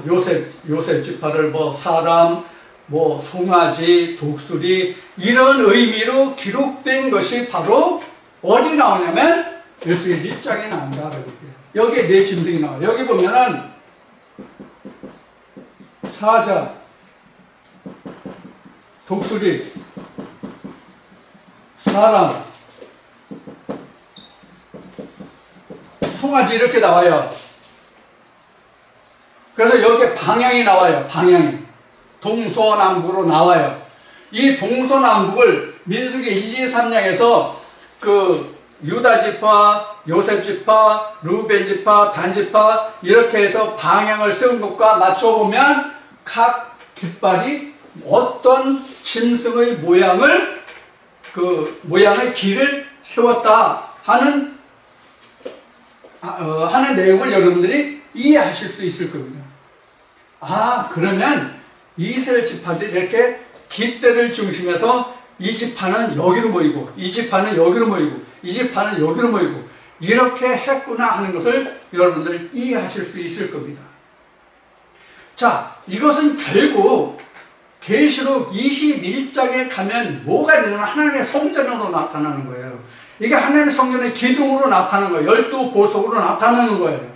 요셉 지파를 사람, 송아지, 독수리, 이런 의미로 기록된 것이 바로 어디 나오냐면 에스겔 1장에 나온다라고 해요. 여기에 4 짐승이 나와요. 여기 보면은 사자, 독수리, 사람, 송아지 이렇게 나와요. 그래서 여기에 방향이 나와요. 방향이 동서남북으로 나와요. 이 동서남북을 민수기 1, 2, 3장에서 그 유다 지파, 요셉 지파, 루벤 지파, 단 지파 이렇게 해서 방향을 세운 것과 맞춰보면 각 깃발이 어떤 짐승의 모양의 길을 세웠다 하는 내용을 여러분들이 이해하실 수 있을 겁니다. 아, 그러면 이스라엘 지파들이 이렇게 깃대를 중심해서 이 지파는 여기로 모이고, 이 지파는 여기로 모이고, 이 지파는 여기로 모이고, 이렇게 했구나 하는 것을 여러분들 이해하실 수 있을 겁니다. 자, 이것은 결국 계시록 21장에 가면 뭐가 되냐면 하나님의 성전으로 나타나는 거예요. 이게 하나님의 성전의 기둥으로 나타나는 거예요. 12보석으로 나타나는 거예요.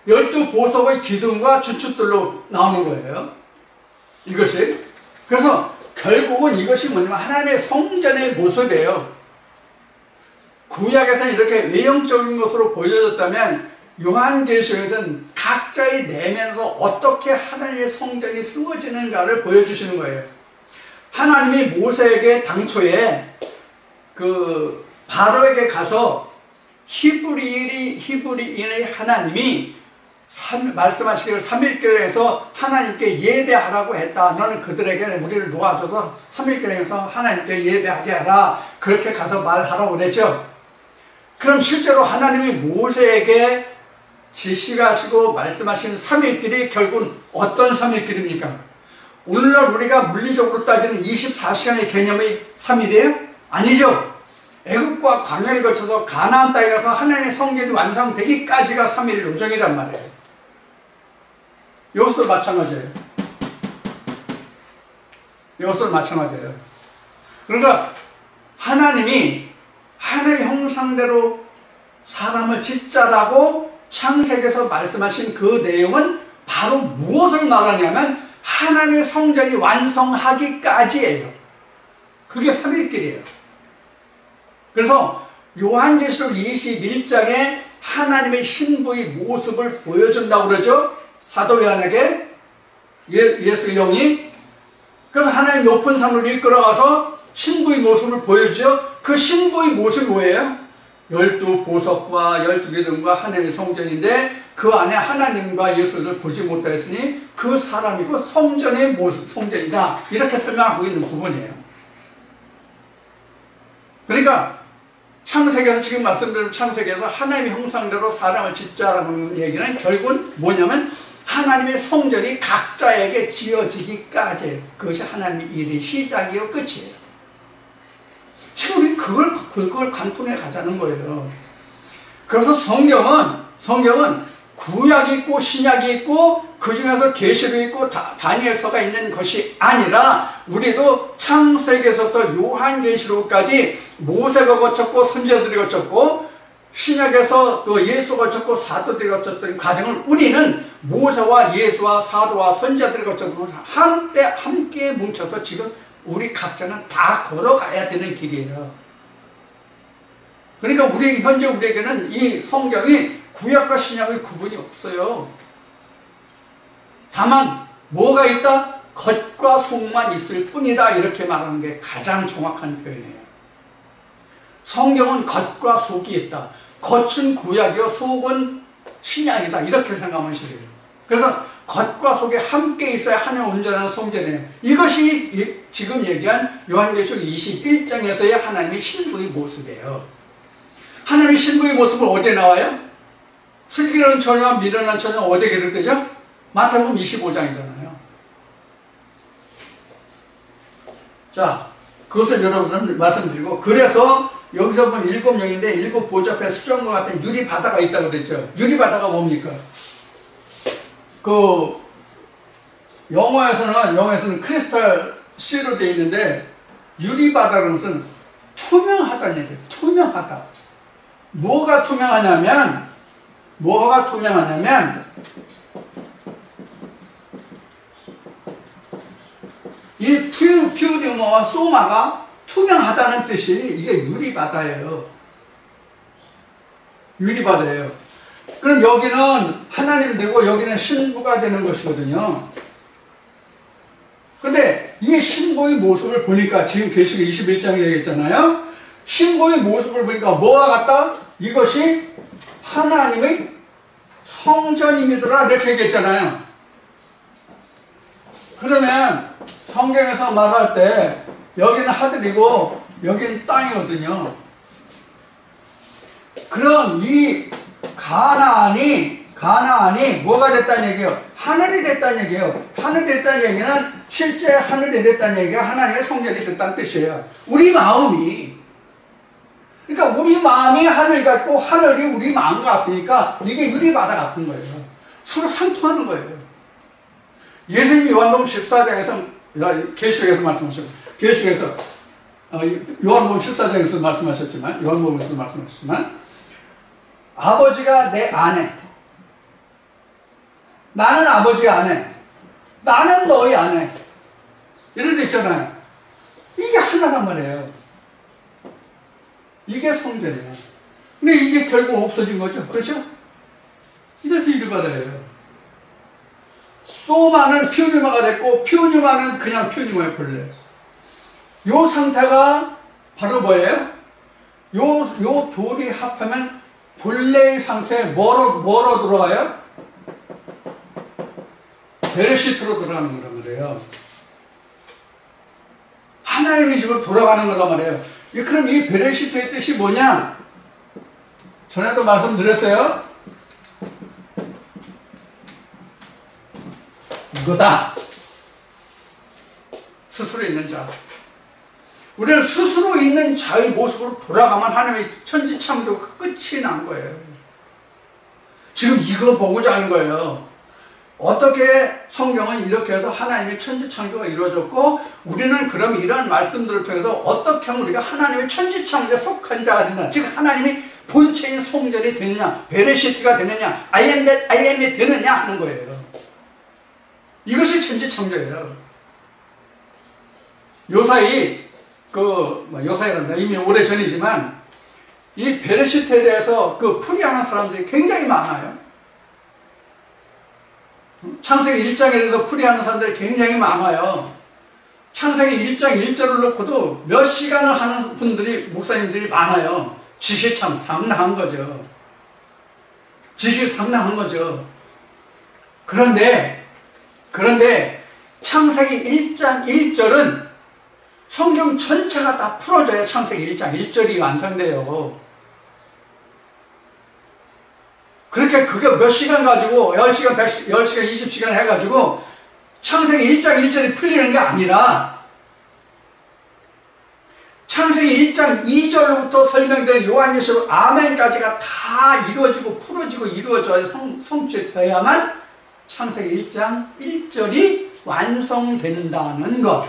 12보석의 기둥과 주춧들로 나오는 거예요. 이것이. 그래서 결국은 이것이 뭐냐면 하나님의 성전의 모습이에요. 구약에서는 이렇게 외형적인 것으로 보여졌다면 요한계시록에서는 각자의 내면에서 어떻게 하나님의 성전이 세워지는가를 보여주시는 거예요. 하나님이 모세에게 당초에 그 바로에게 가서 히브리인의 하나님이 말씀하시기를 3일절에서 하나님께 예배하라고 했다. 너는 그들에게 우리를 놓아줘서 3일절에서 하나님께 예배하게 하라. 그렇게 가서 말하라고 그랬죠. 그럼 실제로 하나님이 모세에게 지시하시고 말씀하신 3일길이 결국은 어떤 3일길입니까? 오늘날 우리가 물리적으로 따지는 24시간의 개념의 3일이에요? 아니죠. 애국과 광야를 거쳐서 가나안 땅에 가서 하나님의 성전이 완성되기까지가 3일 요정이란 말이에요. 이것도 마찬가지예요. 이것도 마찬가지예요. 그러니까 하나님이 하나님의 형상대로 사람을 짓자라고 창세기에서 말씀하신 그 내용은 바로 무엇을 말하냐면 하나님의 성전이 완성하기까지예요. 그게 3일길이에요. 그래서 요한계시록 21장에 하나님의 신부의 모습을 보여준다고 그러죠. 사도 요한에게 예수의 영이 그래서 하나님 높은 산으로 이끌어가서 신부의 모습을 보여주죠. 그 신부의 모습이 뭐예요? 12보석과 12기둥과 하나님의 성전인데 그 안에 하나님과 예수를 보지 못하였으니 그 사람이 그 성전의 모습, 성전이다. 이렇게 설명하고 있는 부분이에요. 그러니까 창세기에서 지금 말씀드린 창세기에서 하나님의 형상대로 사람을 짓자라는 얘기는 결국은 뭐냐면 하나님의 성전이 각자에게 지어지기까지 그것이 하나님의 일의 시작이요 끝이에요. 지금 우리 그걸 관통해 가자는 거예요. 그래서 성경은 구약이 있고 신약이 있고 그 중에서 계시록 있고 다니엘서가 있는 것이 아니라 우리도 창세기에서부터 요한계시록까지 모세가 거쳤고 선지자들이 거쳤고 신약에서 또 예수가 거쳤고 사도들이 거쳤던 과정을 우리는 모세와 예수와 사도와 선지자들이 거쳤던 한때 함께 뭉쳐서 지금 우리 각자는 다 걸어가야 되는 길이에요. 그러니까 현재 우리에게는 이 성경이 구약과 신약의 구분이 없어요. 다만 뭐가 있다? 겉과 속만 있을 뿐이다. 이렇게 말하는 게 가장 정확한 표현이에요. 성경은 겉과 속이 있다. 겉은 구약이요 속은 신약이다. 이렇게 생각하면 돼요. 그래서 겉과 속이 함께 있어야 하나님의 온전한 성전이에요. 이것이 지금 얘기한 요한계시록 21장에서의 하나님의 신부의 모습이에요. 하나님의 신부의 모습은 어디에 나와요? 슬기로운 처녀와 미련한 처녀는 어디에 기록되죠? 마태복음 25장이잖아요. 자, 그것을 여러분들 말씀드리고, 그래서 여기서 보면 7명인데 7보좌 수정과 같은 유리바다가 있다고 그랬죠. 유리바다가 뭡니까? 영어에서는 크리스탈 C로 되어 있는데, 유리바다라는 것은 투명하다는 얘기예요. 투명하다. 뭐가 투명하냐면, 이 피우리모와 소마가 투명하다는 뜻이 이게 유리바다예요. 유리바다예요. 그럼 여기는 하나님 되고 여기는 신부가 되는 것이거든요. 근데 이 신부의 모습을 보니까 지금 계시록 21장에 얘기했잖아요. 신부의 모습을 보니까 뭐와 같다? 이것이 하나님의 성전입니다라 이렇게 얘기했잖아요. 그러면 성경에서 말할 때 여기는 하늘이고 여기는 땅이거든요. 그럼 이 가나안이 뭐가 됐다는 얘기예요? 하늘이 됐다는 얘기예요. 하늘이 됐다는 얘기는 실제 하늘이 됐다는 얘기가 하나님의 성전이 됐다는 뜻이에요. 우리 마음이, 그러니까 우리 마음이 하늘 같고 하늘이 우리 마음 같으니까 이게 유리바다 같은 거예요. 서로 상통하는 거예요. 예수님이 요한복음 14장에서 계시록에서 말씀하셨고, 계시록에서 요한복음 14장에서 말씀하셨지만, 요한복음에서 말씀하셨지만, 아버지가 내 안에, 나는 아버지 안에, 나는 너희 안에, 이런 데 있잖아요. 이게 하나란 말이에요. 이게 성전이에요. 근데 이게 결국 없어진 거죠. 그렇죠? 이래서 유리바다예요. 소마는 피오니마가 됐고, 피오니마는 그냥 피오니마의 본래. 요 상태가 바로 뭐예요? 요 둘이 합하면 본래의 상태에 뭐로 들어와요? 베레시트로 들어가는 거란 말이에요. 하나님의 집으로 돌아가는 거란 말이에요. 그럼 이 베레시트의 뜻이 뭐냐? 전에도 말씀드렸어요. 이거다. 스스로 있는 자. 우리는 스스로 있는 자의 모습으로 돌아가면 하나님의 천지창조가 끝이 난 거예요. 지금 이거 보고자 하는 거예요. 어떻게 성경은 이렇게 해서 하나님의 천지창조가 이루어졌고, 우리는 그럼 이러한 말씀들을 통해서 어떻게 하면 우리가 하나님의 천지창조에 속한 자가 되느냐, 즉 하나님이 본체인 성전이 되느냐, 베레시트가 되느냐, IM이 되느냐 하는 거예요. 이것이 천지창조예요. 요사이 요사이란다. 이미 오래전이지만 이 베레시트에 대해서 풀이하는 사람들이 굉장히 많아요. 창세기 1장에 대해서 풀이하는 사람들이 굉장히 많아요. 창세기 1장 1절을 놓고도 몇 시간을 하는 분들이, 목사님들이 많아요. 지식이 참 상당한 거죠. 지식이 상당한 거죠. 그런데 창세기 1장 1절은 성경 전체가 다 풀어져야 창세기 1장 1절이 완성돼요. 그렇게 그게 몇 시간 가지고 10시간, 10시간, 20시간 해가지고 창세기 1장 1절이 풀리는 게 아니라 창세기 1장 2절부터 설명된 요한계시록 아멘까지가 다 이루어지고 풀어지고 이루어져야 성취되어야만 창세기 1장 1절이 완성된다는 것.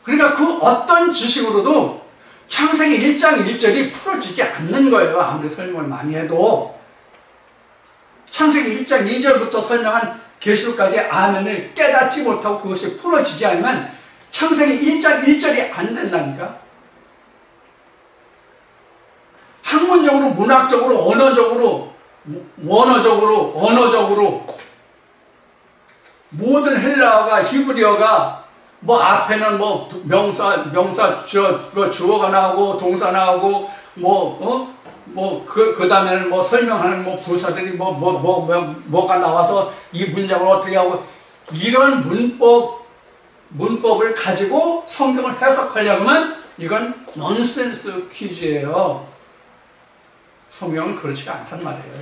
그러니까 그 어떤 지식으로도 창세기 1장 1절이 풀어지지 않는 거예요. 아무리 설명을 많이 해도. 창세기 1장 2절부터 설명한 계시록까지 아멘을 깨닫지 못하고 그것이 풀어지지 않으면 창세기 1장 1절이 안 된다니까. 학문적으로, 문학적으로, 언어적으로, 언어적으로 모든 헬라어가, 히브리어가 뭐 앞에는 뭐 명사 주어가 나오고 동사 나오고 그 다음에는 뭐 설명하는 뭐 부사들이 뭐가 나와서 이 문장을 어떻게 하고, 이런 문법을 가지고 성경을 해석하려면 이건 넌센스 퀴즈예요. 성경은 그렇지가 않단 말이에요.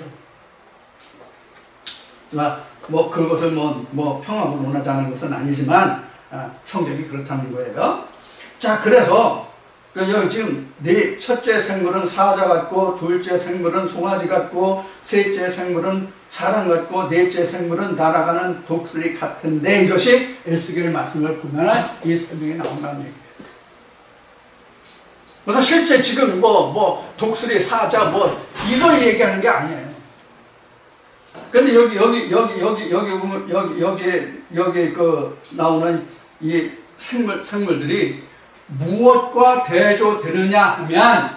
뭐 그것을 뭐 평화를 원하자는 것은 아니지만 성경이 그렇다는 거예요. 자, 그래서 여기 지금 첫째 생물은 사자 같고, 둘째 생물은 송아지 같고, 셋째 생물은 사람 같고, 넷째 생물은 날아가는 독수리 같은데, 이것이 에스겔 말씀을 보면 이 설명이 나온다는 얘기예요. 그래서 실제 지금 독수리, 사자 이걸 얘기하는 게 아니에요. 근데 여기 나오는 이 생물들이 무엇과 대조되느냐 하면,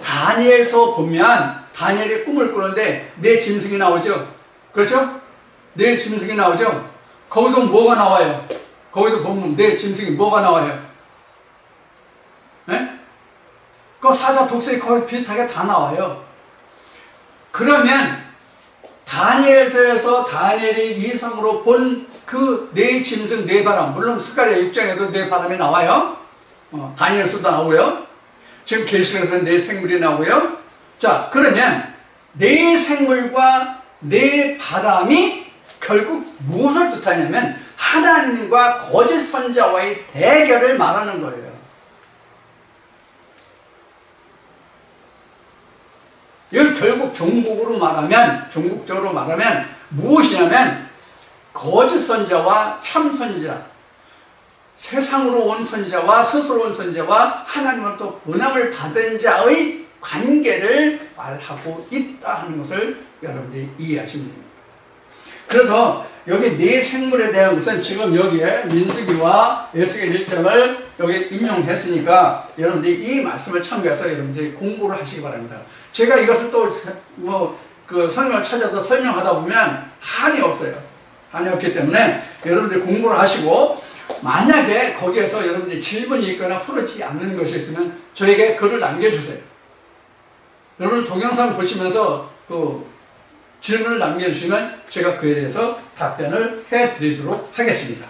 다니엘서 보면 다니엘이 꿈을 꾸는데 네 짐승이 나오죠. 그렇죠? 네 짐승이 나오죠. 거기도 뭐가 나와요? 거기도 보면 네 짐승이 뭐가 나와요? 네? 그 사자, 독수리 거의 비슷하게 다 나와요. 그러면 다니엘서에서 다니엘이 이성으로 본 그 네 짐승, 네 바람, 물론 스가랴 6장에도 네 바람이 나와요. 다니엘서도 나오고요. 지금 계시록에서 네 생물이 나오고요. 자, 그러면 네 생물과 네 바람이 결국 무엇을 뜻하냐면 하나님과 거짓 선자와의 대결을 말하는 거예요. 이건 결국 종국적으로 말하면 무엇이냐면 거짓 선자와 참 선자, 세상으로 온 선자와 스스로 온 선자와 하나님으로부터 은함을 받은 자의 관계를 말하고 있다 하는 것을 여러분들이 이해하시면 됩니다. 그래서 여기 네 생물에 대한 것은 지금 여기에 민수기와 에스겔 1장을 여기 인용했으니까 여러분들이 이 말씀을 참고해서 여러분들이 공부를 하시기 바랍니다. 제가 이것을 또 성경을 찾아서 설명하다 보면 한이 없어요. 한이 없기 때문에 여러분들이 공부를 하시고, 만약에 거기에서 여러분들이 질문이 있거나 풀어지지 않는 것이 있으면 저에게 글을 남겨주세요. 여러분 동영상 보시면서 질문을 남겨주시면 제가 그에 대해서 답변을 해드리도록 하겠습니다.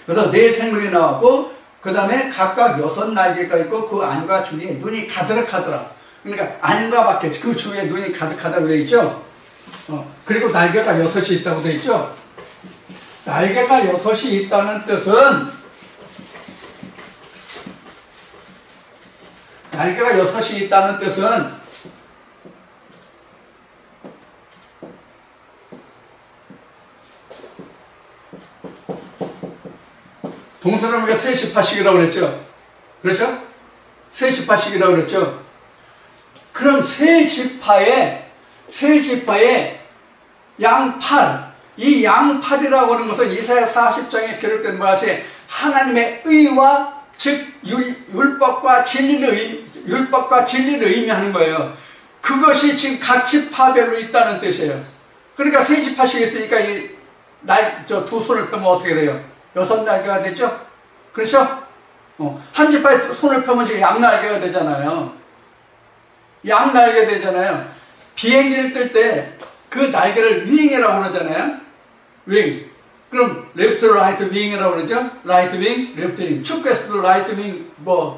그래서 네 생물이 나왔고, 그 다음에 각각 6날개가 있고 그 안과 주위에 눈이 가득하더라. 그러니까 안과 밖에 그 주위에 눈이 가득하다고 되어 있죠. 그리고 날개가 6이 있다고 되어 있죠. 날개가 6이 있다는 뜻은, 동서는 우리가 세시파식이라고 그랬죠. 그렇죠? 세시파식이라고 그랬죠. 그럼 세 지파의 양팔, 이 양팔이라고 하는 것은 이사야 40장에 기록된 것이 하나님의 의와, 즉 율법과 진리를 의미하는 거예요. 그것이 지금 각 지파별로 있다는 뜻이에요. 그러니까 세 지파씩 있으니까 두 손을 펴면 어떻게 돼요? 6날개가 되죠? 그렇죠? 한 지파에 손을 펴면 지금 양날개가 되잖아요. 양날개 되잖아요. 비행기를 뜰 때 그 날개를 윙이라고 그러잖아요. 윙. 그럼 레프트 라이트 윙이라고 그러죠. 라이트 윙, 레프트 윙. 축구에서도 라이트 윙,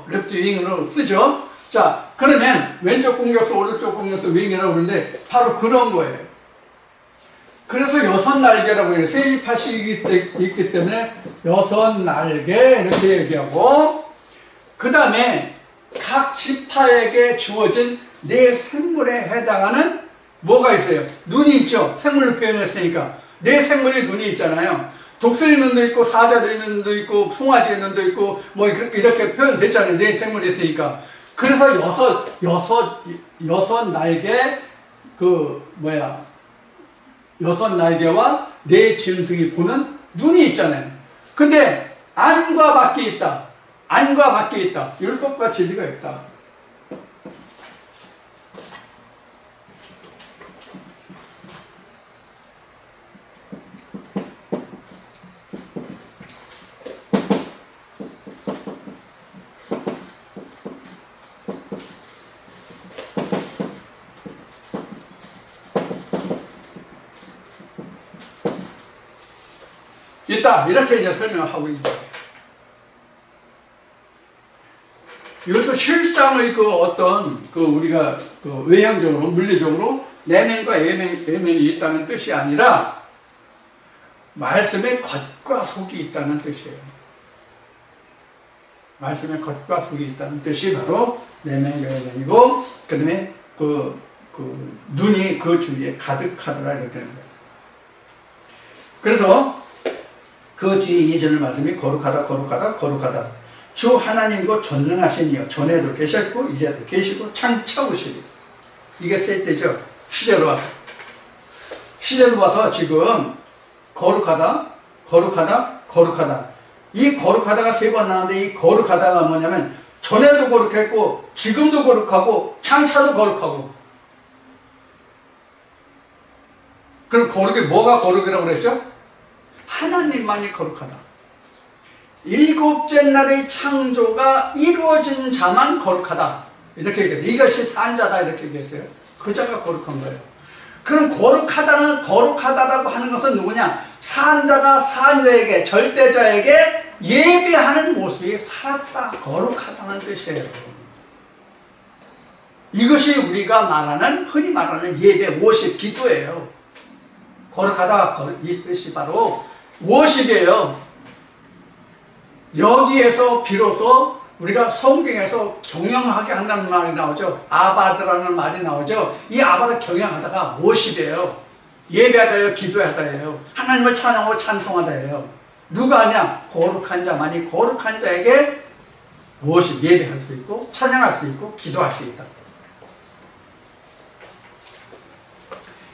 레프트 윙으로 쓰죠. 자, 그러면 왼쪽 공격수, 오른쪽 공격수 윙이라고 그러는데 바로 그런 거예요. 그래서 6날개라고 해요. 세지파식이 있기 때문에 6날개 이렇게 얘기하고, 그 다음에 각 지파에게 주어진 네 생물에 해당하는 뭐가 있어요? 눈이 있죠. 생물로 표현했으니까 네 생물이 눈이 있잖아요. 독수리 눈도 있고 사자의 눈도 있고 송아지의 눈도 있고 뭐 이렇게 표현됐잖아요. 네 생물이 있으니까. 그래서 여섯 날개 여섯 날개와 네 짐승이 보는 눈이 있잖아요. 근데 안과 밖에 있다. 안과 밖에 있다. 율법과 진리가 있다. 있다. 이렇게 이제 설명을 하고 있는 거예요. 이것도 실상의 우리가 외형적으로, 물리적으로 내면과 외면이 있다는 뜻이 아니라 말씀의 겉과 속이 있다는 뜻이에요. 말씀의 겉과 속이 있다는 뜻이 바로 내면과 외면이고, 그 다음에 눈이 그 주위에 가득하더라 이렇게 되는 거예요. 그래서 그 뒤에 이전의 말씀이 거룩하다. 주 하나님과 전능하시니요. 전에도 계셨고 이제도 계시고 창차우시니. 이게 쓸 때죠. 시제로 와서 지금 거룩하다. 이 거룩하다가 3번 나왔는데, 이 거룩하다가 뭐냐면 전에도 거룩했고 지금도 거룩하고 창차도 거룩하고. 그럼 거룩이 뭐가 거룩이라고 그랬죠? 하나님만이 거룩하다. 7째 날의 창조가 이루어진 자만 거룩하다. 이렇게 얘기해요. 이것이 산자다. 이렇게 얘기했어요. 그 자가 거룩한 거예요. 그럼 거룩하다라고 하는 것은 누구냐? 산자가 산자에게, 절대자에게 예배하는 모습이 살았다. 거룩하다는 뜻이에요. 이것이 우리가 흔히 말하는 예배, 워십, 기도예요. 거룩하다. 이 뜻이 바로 워십이에요. 여기에서 비로소 우리가 성경에서 경영하게 한다는 말이 나오죠. 아바드라는 말이 나오죠. 이 아바드 경영하다가 워십이에요. 예배하다예요. 기도하다예요. 하나님을 찬양하고 찬송하다예요. 누가 하냐? 거룩한 자만이 거룩한 자에게 워십, 예배할 수 있고 찬양할 수 있고 기도할 수 있다.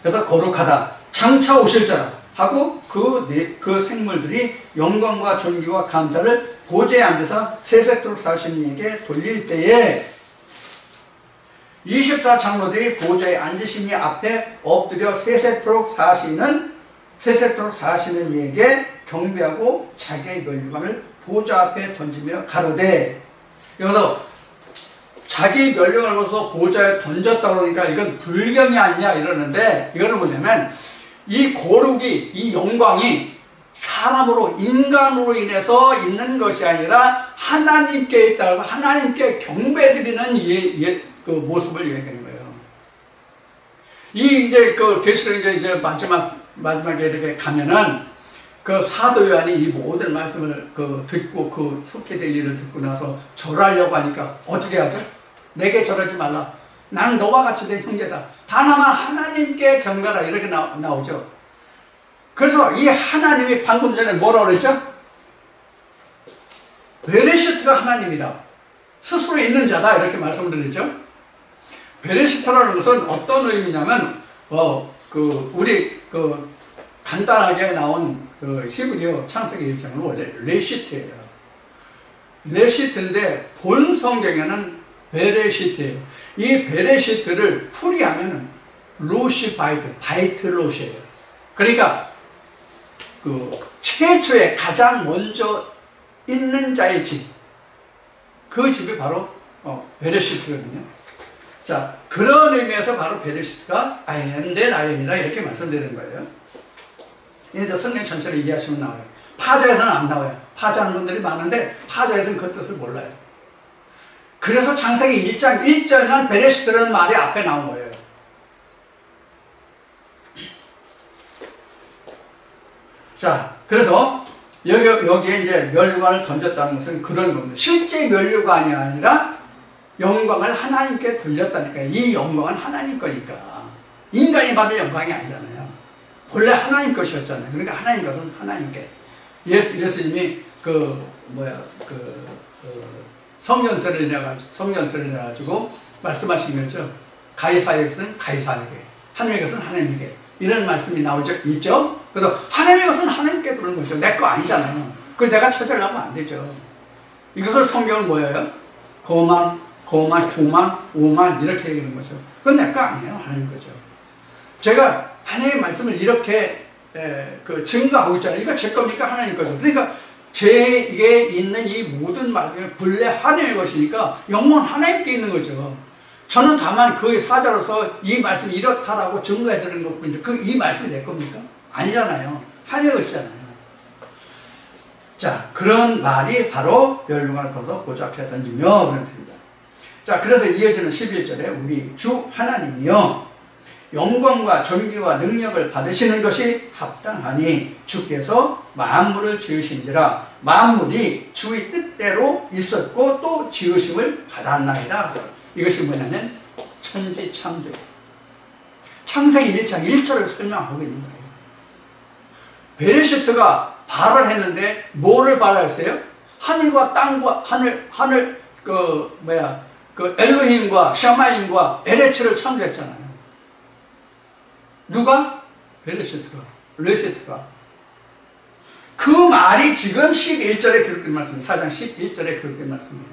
그래서 거룩하다. 장차 오실 자라 하고 그 생물들이 영광과 존귀와 감사를 보좌에 앉아서 세세토록 사시는 이에게 돌릴 때에 24장로들이 보좌에 앉으신 이 앞에 엎드려 세세토록 사시는 이에게 경배하고 자기의 면류관을 보좌 앞에 던지며 가로되. 여기서 자기 면류관을 벗어 보좌에 던졌다고 그러니까 이건 불경이 아니냐 이러는데, 이거는 뭐냐면 이 거룩이, 이 영광이 사람으로, 인간으로 인해서 있는 것이 아니라 하나님께 있다고 해서 하나님께 경배드리는 그 모습을 얘기하는 거예요. 계시록 이제 마지막에 이렇게 가면은 그 사도 요한이 이 모든 말씀을 듣고 속히 될 일을 듣고 나서 절하려고 하니까 어떻게 하죠? 내게 절하지 말라. 나는 너와 같이 된 형제다. 다만 하나님께 경배하라. 이렇게 나오죠. 그래서 이 하나님이 방금 전에 뭐라고 그랬죠? 베레시트가 하나님이다. 스스로 있는 자다. 이렇게 말씀드렸죠. 베레시트라는 것은 어떤 의미냐면, 우리 간단하게 나온 히브리어 창세기 1장은 원래 레시트예요. 레시트인데 본 성경에는 베레시트예요. 이 베레시트를 풀이하면 로시 바이트, 바이트 로시예요. 그러니까 그 최초에 가장 먼저 있는 자의 집, 그 집이 바로 베레시트거든요. 자, 그런 의미에서 바로 베레시트가 I am that I am이다 이렇게 말씀드리는 거예요. 이제 성경 전체를 이해하시면 나와요. 파자에서는 안 나와요. 파자하는 분들이 많은데 파자에서는 그 뜻을 몰라요. 그래서 창세기 1장 1절만 베레시트라는 말이 앞에 나온 거예요. 자, 그래서 여기에 이제 면류관을 던졌다는 것은 그런 겁니다. 실제 면류관이 아니라 영광을 하나님께 돌렸다니까요. 이 영광은 하나님 거니까. 인간이 받을 영광이 아니잖아요. 본래 하나님 것이었잖아요. 그러니까 하나님 것은 하나님께. 예수님이 성전세를 내가지고 말씀하신 거죠. 가이사의 것은 가이사에게, 하나님의 것은 하나님에게. 이런 말씀이 있죠. 그래서 하나님의 것은 하나님께 그러는 거죠. 내 거 아니잖아요. 그걸 내가 찾으려면 안 되죠. 이것을 성경은 뭐예요? 거만, 9만, 5만 이렇게 얘기하는 거죠. 그건 내 거 아니에요. 하나님 거죠. 제가 하나님의 말씀을 이렇게 증거하고 있잖아요. 이거 제 겁니까? 하나님 거죠. 그러니까 제게 있는 이 모든 말씀이 본래 하나님의 것이니까 영원 하나님께 있는 거죠. 저는 다만 그의 사자로서 이 말씀이 이렇다라고 증거해드리는 것뿐이죠. 이 말씀이 내 겁니까? 아니잖아요. 하나님의 것이잖아요. 자, 그런 말이 바로 멸류관을 걸어 보좌에 던지며 그런 뜻입니다. 자, 그래서 이어지는 11절에 우리 주 하나님이여 영광과 존귀와 능력을 받으시는 것이 합당하니 주께서 만물을 지으신지라 만물이 주의 뜻대로 있었고 또 지으심을 받았나이다. 이것이 뭐냐면 천지창조, 창세기 1장 1절을 설명하고 있는 거예요. 베레시트가 발을 했는데 뭐를 발했어요? 하늘과 땅과 엘로힘과 샤마임과 에레츠를 창조했잖아요. 누가? 베레시트가, 레시트가. 그 말이 지금 11절에 기록된 말씀이에요. 4장 11절에 기록된 말씀이에요.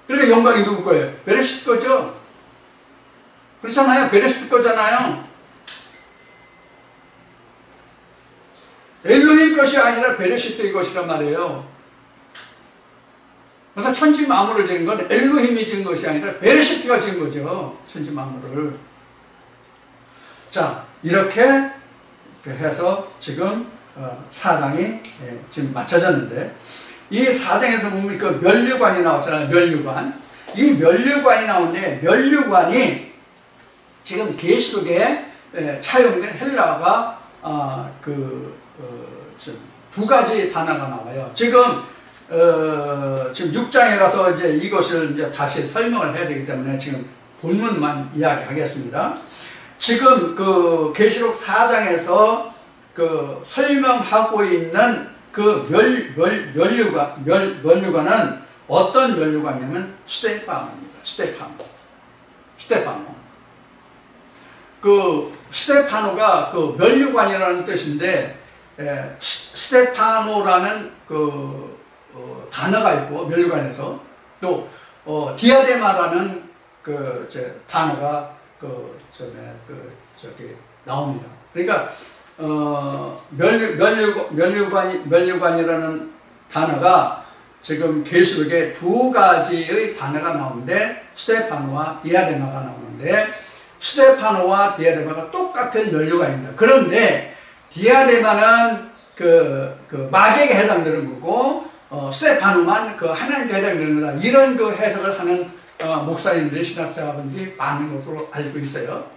그러니까 영광이 누구 거예요? 베레시트 거죠. 그렇잖아요. 베레시트 거잖아요. 엘로힘 것이 아니라 베레시트의 것이란 말이에요. 그래서 천지 만물을 지은 건 엘로힘이 지은 것이 아니라 베레시트가 지은 거죠. 천지 만물을. 자, 이렇게 해서 지금 4장이 지금 맞춰졌는데, 이 4장에서 보면 그 면류관이 나왔잖아요. 면류관. 이 면류관이 나오는데, 면류관이 지금 계시록에 차용된 헬라어가 두 가지 단어가 나와요. 지금 6장에 가서 이제 이것을 이제 다시 설명을 해야 되기 때문에 지금 본문만 이야기하겠습니다. 지금 그 계시록 4장에서 그 설명하고 있는 그 면류관은 어떤 면류관이냐면 스테파노입니다. 스테파노. 그 스테파노가 그 면류관이라는 뜻인데, 스테파노라는 그 단어가 있고 면류관에서 또 디아데마라는 그 단어가 나옵니다. 그러니까 면류관이라는 단어가 지금 계시록에 두 가지의 단어가 나오는데 스테파노와 디아데마가 나오는데, 스테파노와 디아데마가 똑같은 면류관입니다. 그런데 디아데마는 그 마귀에게 해당되는 거고, 스테파노만 그 하나님께 해당되는 거다. 이런 그 해석을 하는 목사님들이, 신학자분들이 많은 것으로 알고 있어요.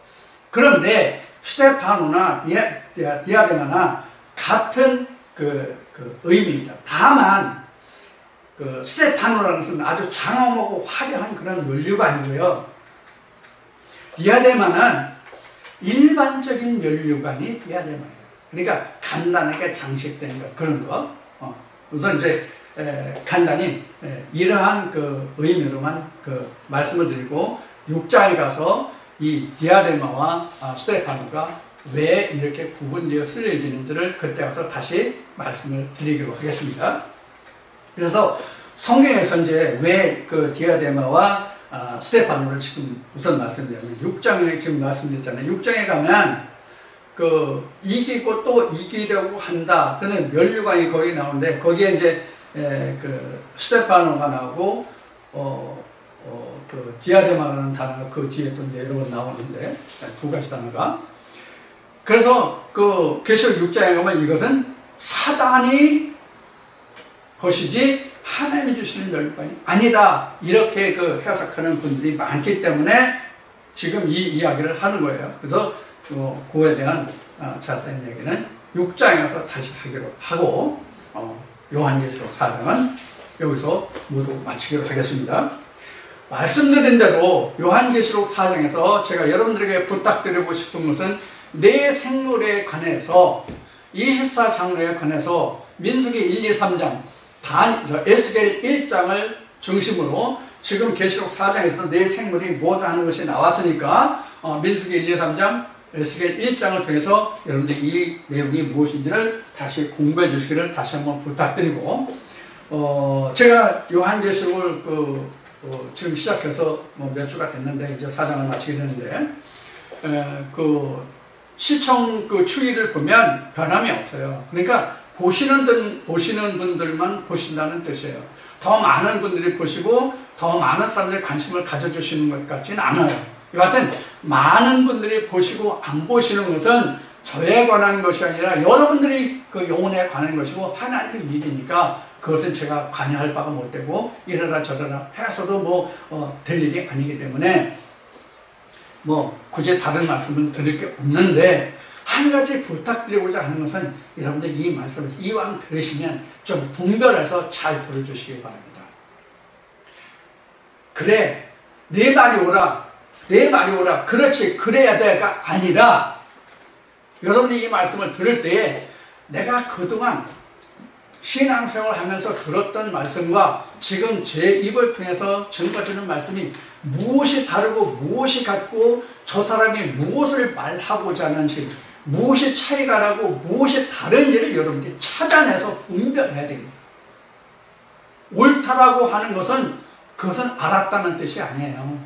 그런데 스테파노나 디아데마나 같은 그 의미입니다. 다만 그 스테파노라는 것은 아주 장엄하고 화려한 그런 면류관이고요. 디아데마는 일반적인 면류관이 디아데마예요. 그러니까 간단하게 장식된 것, 그런 거. 우선 이제 간단히 이러한 그 의미로만 그 말씀을 드리고, 6장에 가서 이 디아데마와 스테파노가 왜 이렇게 구분되어 쓰여지는지를 그때 가서 다시 말씀을 드리기로 하겠습니다. 그래서 성경에서 이제 왜 그 디아데마와 스테파노를 지금 우선 말씀드리면, 6장에 지금 말씀드렸잖아요. 6장에 가면 그 이기고 또 이기려고 한다. 그런데 면류관이 거기 나오는데 거기에 이제 그 스테파노가 나오고 그 디아데마라는 단어가 그 뒤에 또 여러 번 나오는데 두 가지 단어가. 그래서 그 계시록 6장에 가면 이것은 사단이 것이지 하나님이 주시는 면류관이 아니다. 이렇게 그 해석하는 분들이 많기 때문에 지금 이 이야기를 하는 거예요. 그래서 그거에 대한 자세한 얘기는 6장에 가서 다시 하기로 하고 요한계시록 4장은 여기서 모두 마치기로 하겠습니다. 말씀드린 대로 요한계시록 4장에서 제가 여러분들에게 부탁드리고 싶은 것은 내 생물에 관해서 24장로에 관해서 민수기 1, 2, 3장 에스겔 1장을 중심으로 지금 계시록 4장에서 내 생물이 뭐다 하는 것이 나왔으니까 민수기 1, 2, 3장 에스겔 1장을 통해서 여러분들이 이 내용이 무엇인지를 다시 공부해 주시기를 다시 한번 부탁드리고 제가 요한계시록을 지금 시작해서 몇 주가 됐는데 이제 4장을 마치게 되는데 그 시청 그 추이를 보면 변함이 없어요. 그러니까 보시는 분들만 보신다는 뜻이에요. 더 많은 분들이 보시고 더 많은 사람들이 관심을 가져주시는 것 같지는 않아요. 여하튼 많은 분들이 보시고 안 보시는 것은 저에 관한 것이 아니라 여러분들이 그 영혼에 관한 것이고 하나님의 일이니까 그것은 제가 관여할 바가 못 되고 이러라 저러라 해서도 될 일이 아니기 때문에 굳이 다른 말씀은 드릴 게 없는데 한 가지 부탁드리고자 하는 것은 여러분들 이 말씀을 이왕 들으시면 좀 분별해서 잘 들어주시기 바랍니다. 그래 내 말이 오라 내 말이 오라 그렇지 그래야 돼가 아니라 여러분이 이 말씀을 들을 때에 내가 그동안 신앙생활을 하면서 들었던 말씀과 지금 제 입을 통해서 전해지는 말씀이 무엇이 다르고 무엇이 같고 저 사람이 무엇을 말하고자 하는지 무엇이 차이가 나고 무엇이 다른지를 여러분들이 찾아내서 분별해야 됩니다. 옳다라고 하는 것은 그것은 알았다는 뜻이 아니에요.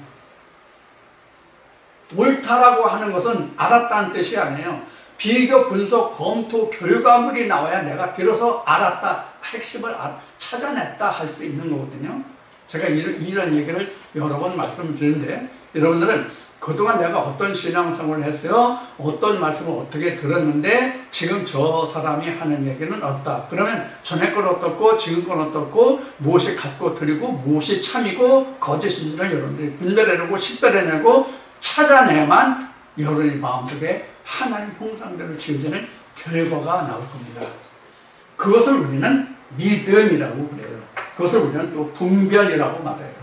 옳다라고 하는 것은 알았다는 뜻이 아니에요. 비교, 분석, 검토, 결과물이 나와야 내가 비로소 알았다, 핵심을 찾아냈다 할 수 있는 거거든요. 제가 이런 얘기를 여러 번 말씀드리는데 여러분들은 그동안 내가 어떤 신앙생활을 했어요? 어떤 말씀을 어떻게 들었는데 지금 저 사람이 하는 얘기는 어떻다. 그러면 전에 건 어떻고 지금 건 어떻고 무엇이 같고 틀리고 무엇이 참이고 거짓인지를 여러분들이 분별해내고 식별해내고 찾아내야만 여러분의 마음속에 하나님 형상대로 지어지는 결과가 나올 겁니다. 그것을 우리는 믿음이라고 그래요. 그것을 우리는 또 분별이라고 말해요.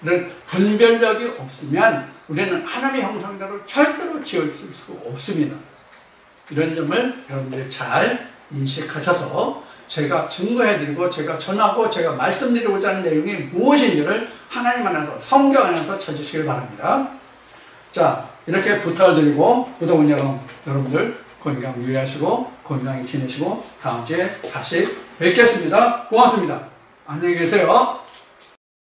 이런 분별력이 없으면 우리는 하나님의 형상대로 절대로 지어질 수 없습니다. 이런 점을 여러분들이 잘 인식하셔서 제가 증거해드리고 제가 전하고 제가 말씀드리고자 하는 내용이 무엇인지를 하나님 안에서 성경 안에서 찾으시길 바랍니다. 자, 이렇게 부탁을 드리고 부동은 여러분들 건강 유의하시고 건강히 지내시고 다음 주에 다시 뵙겠습니다. 고맙습니다. 안녕히 계세요.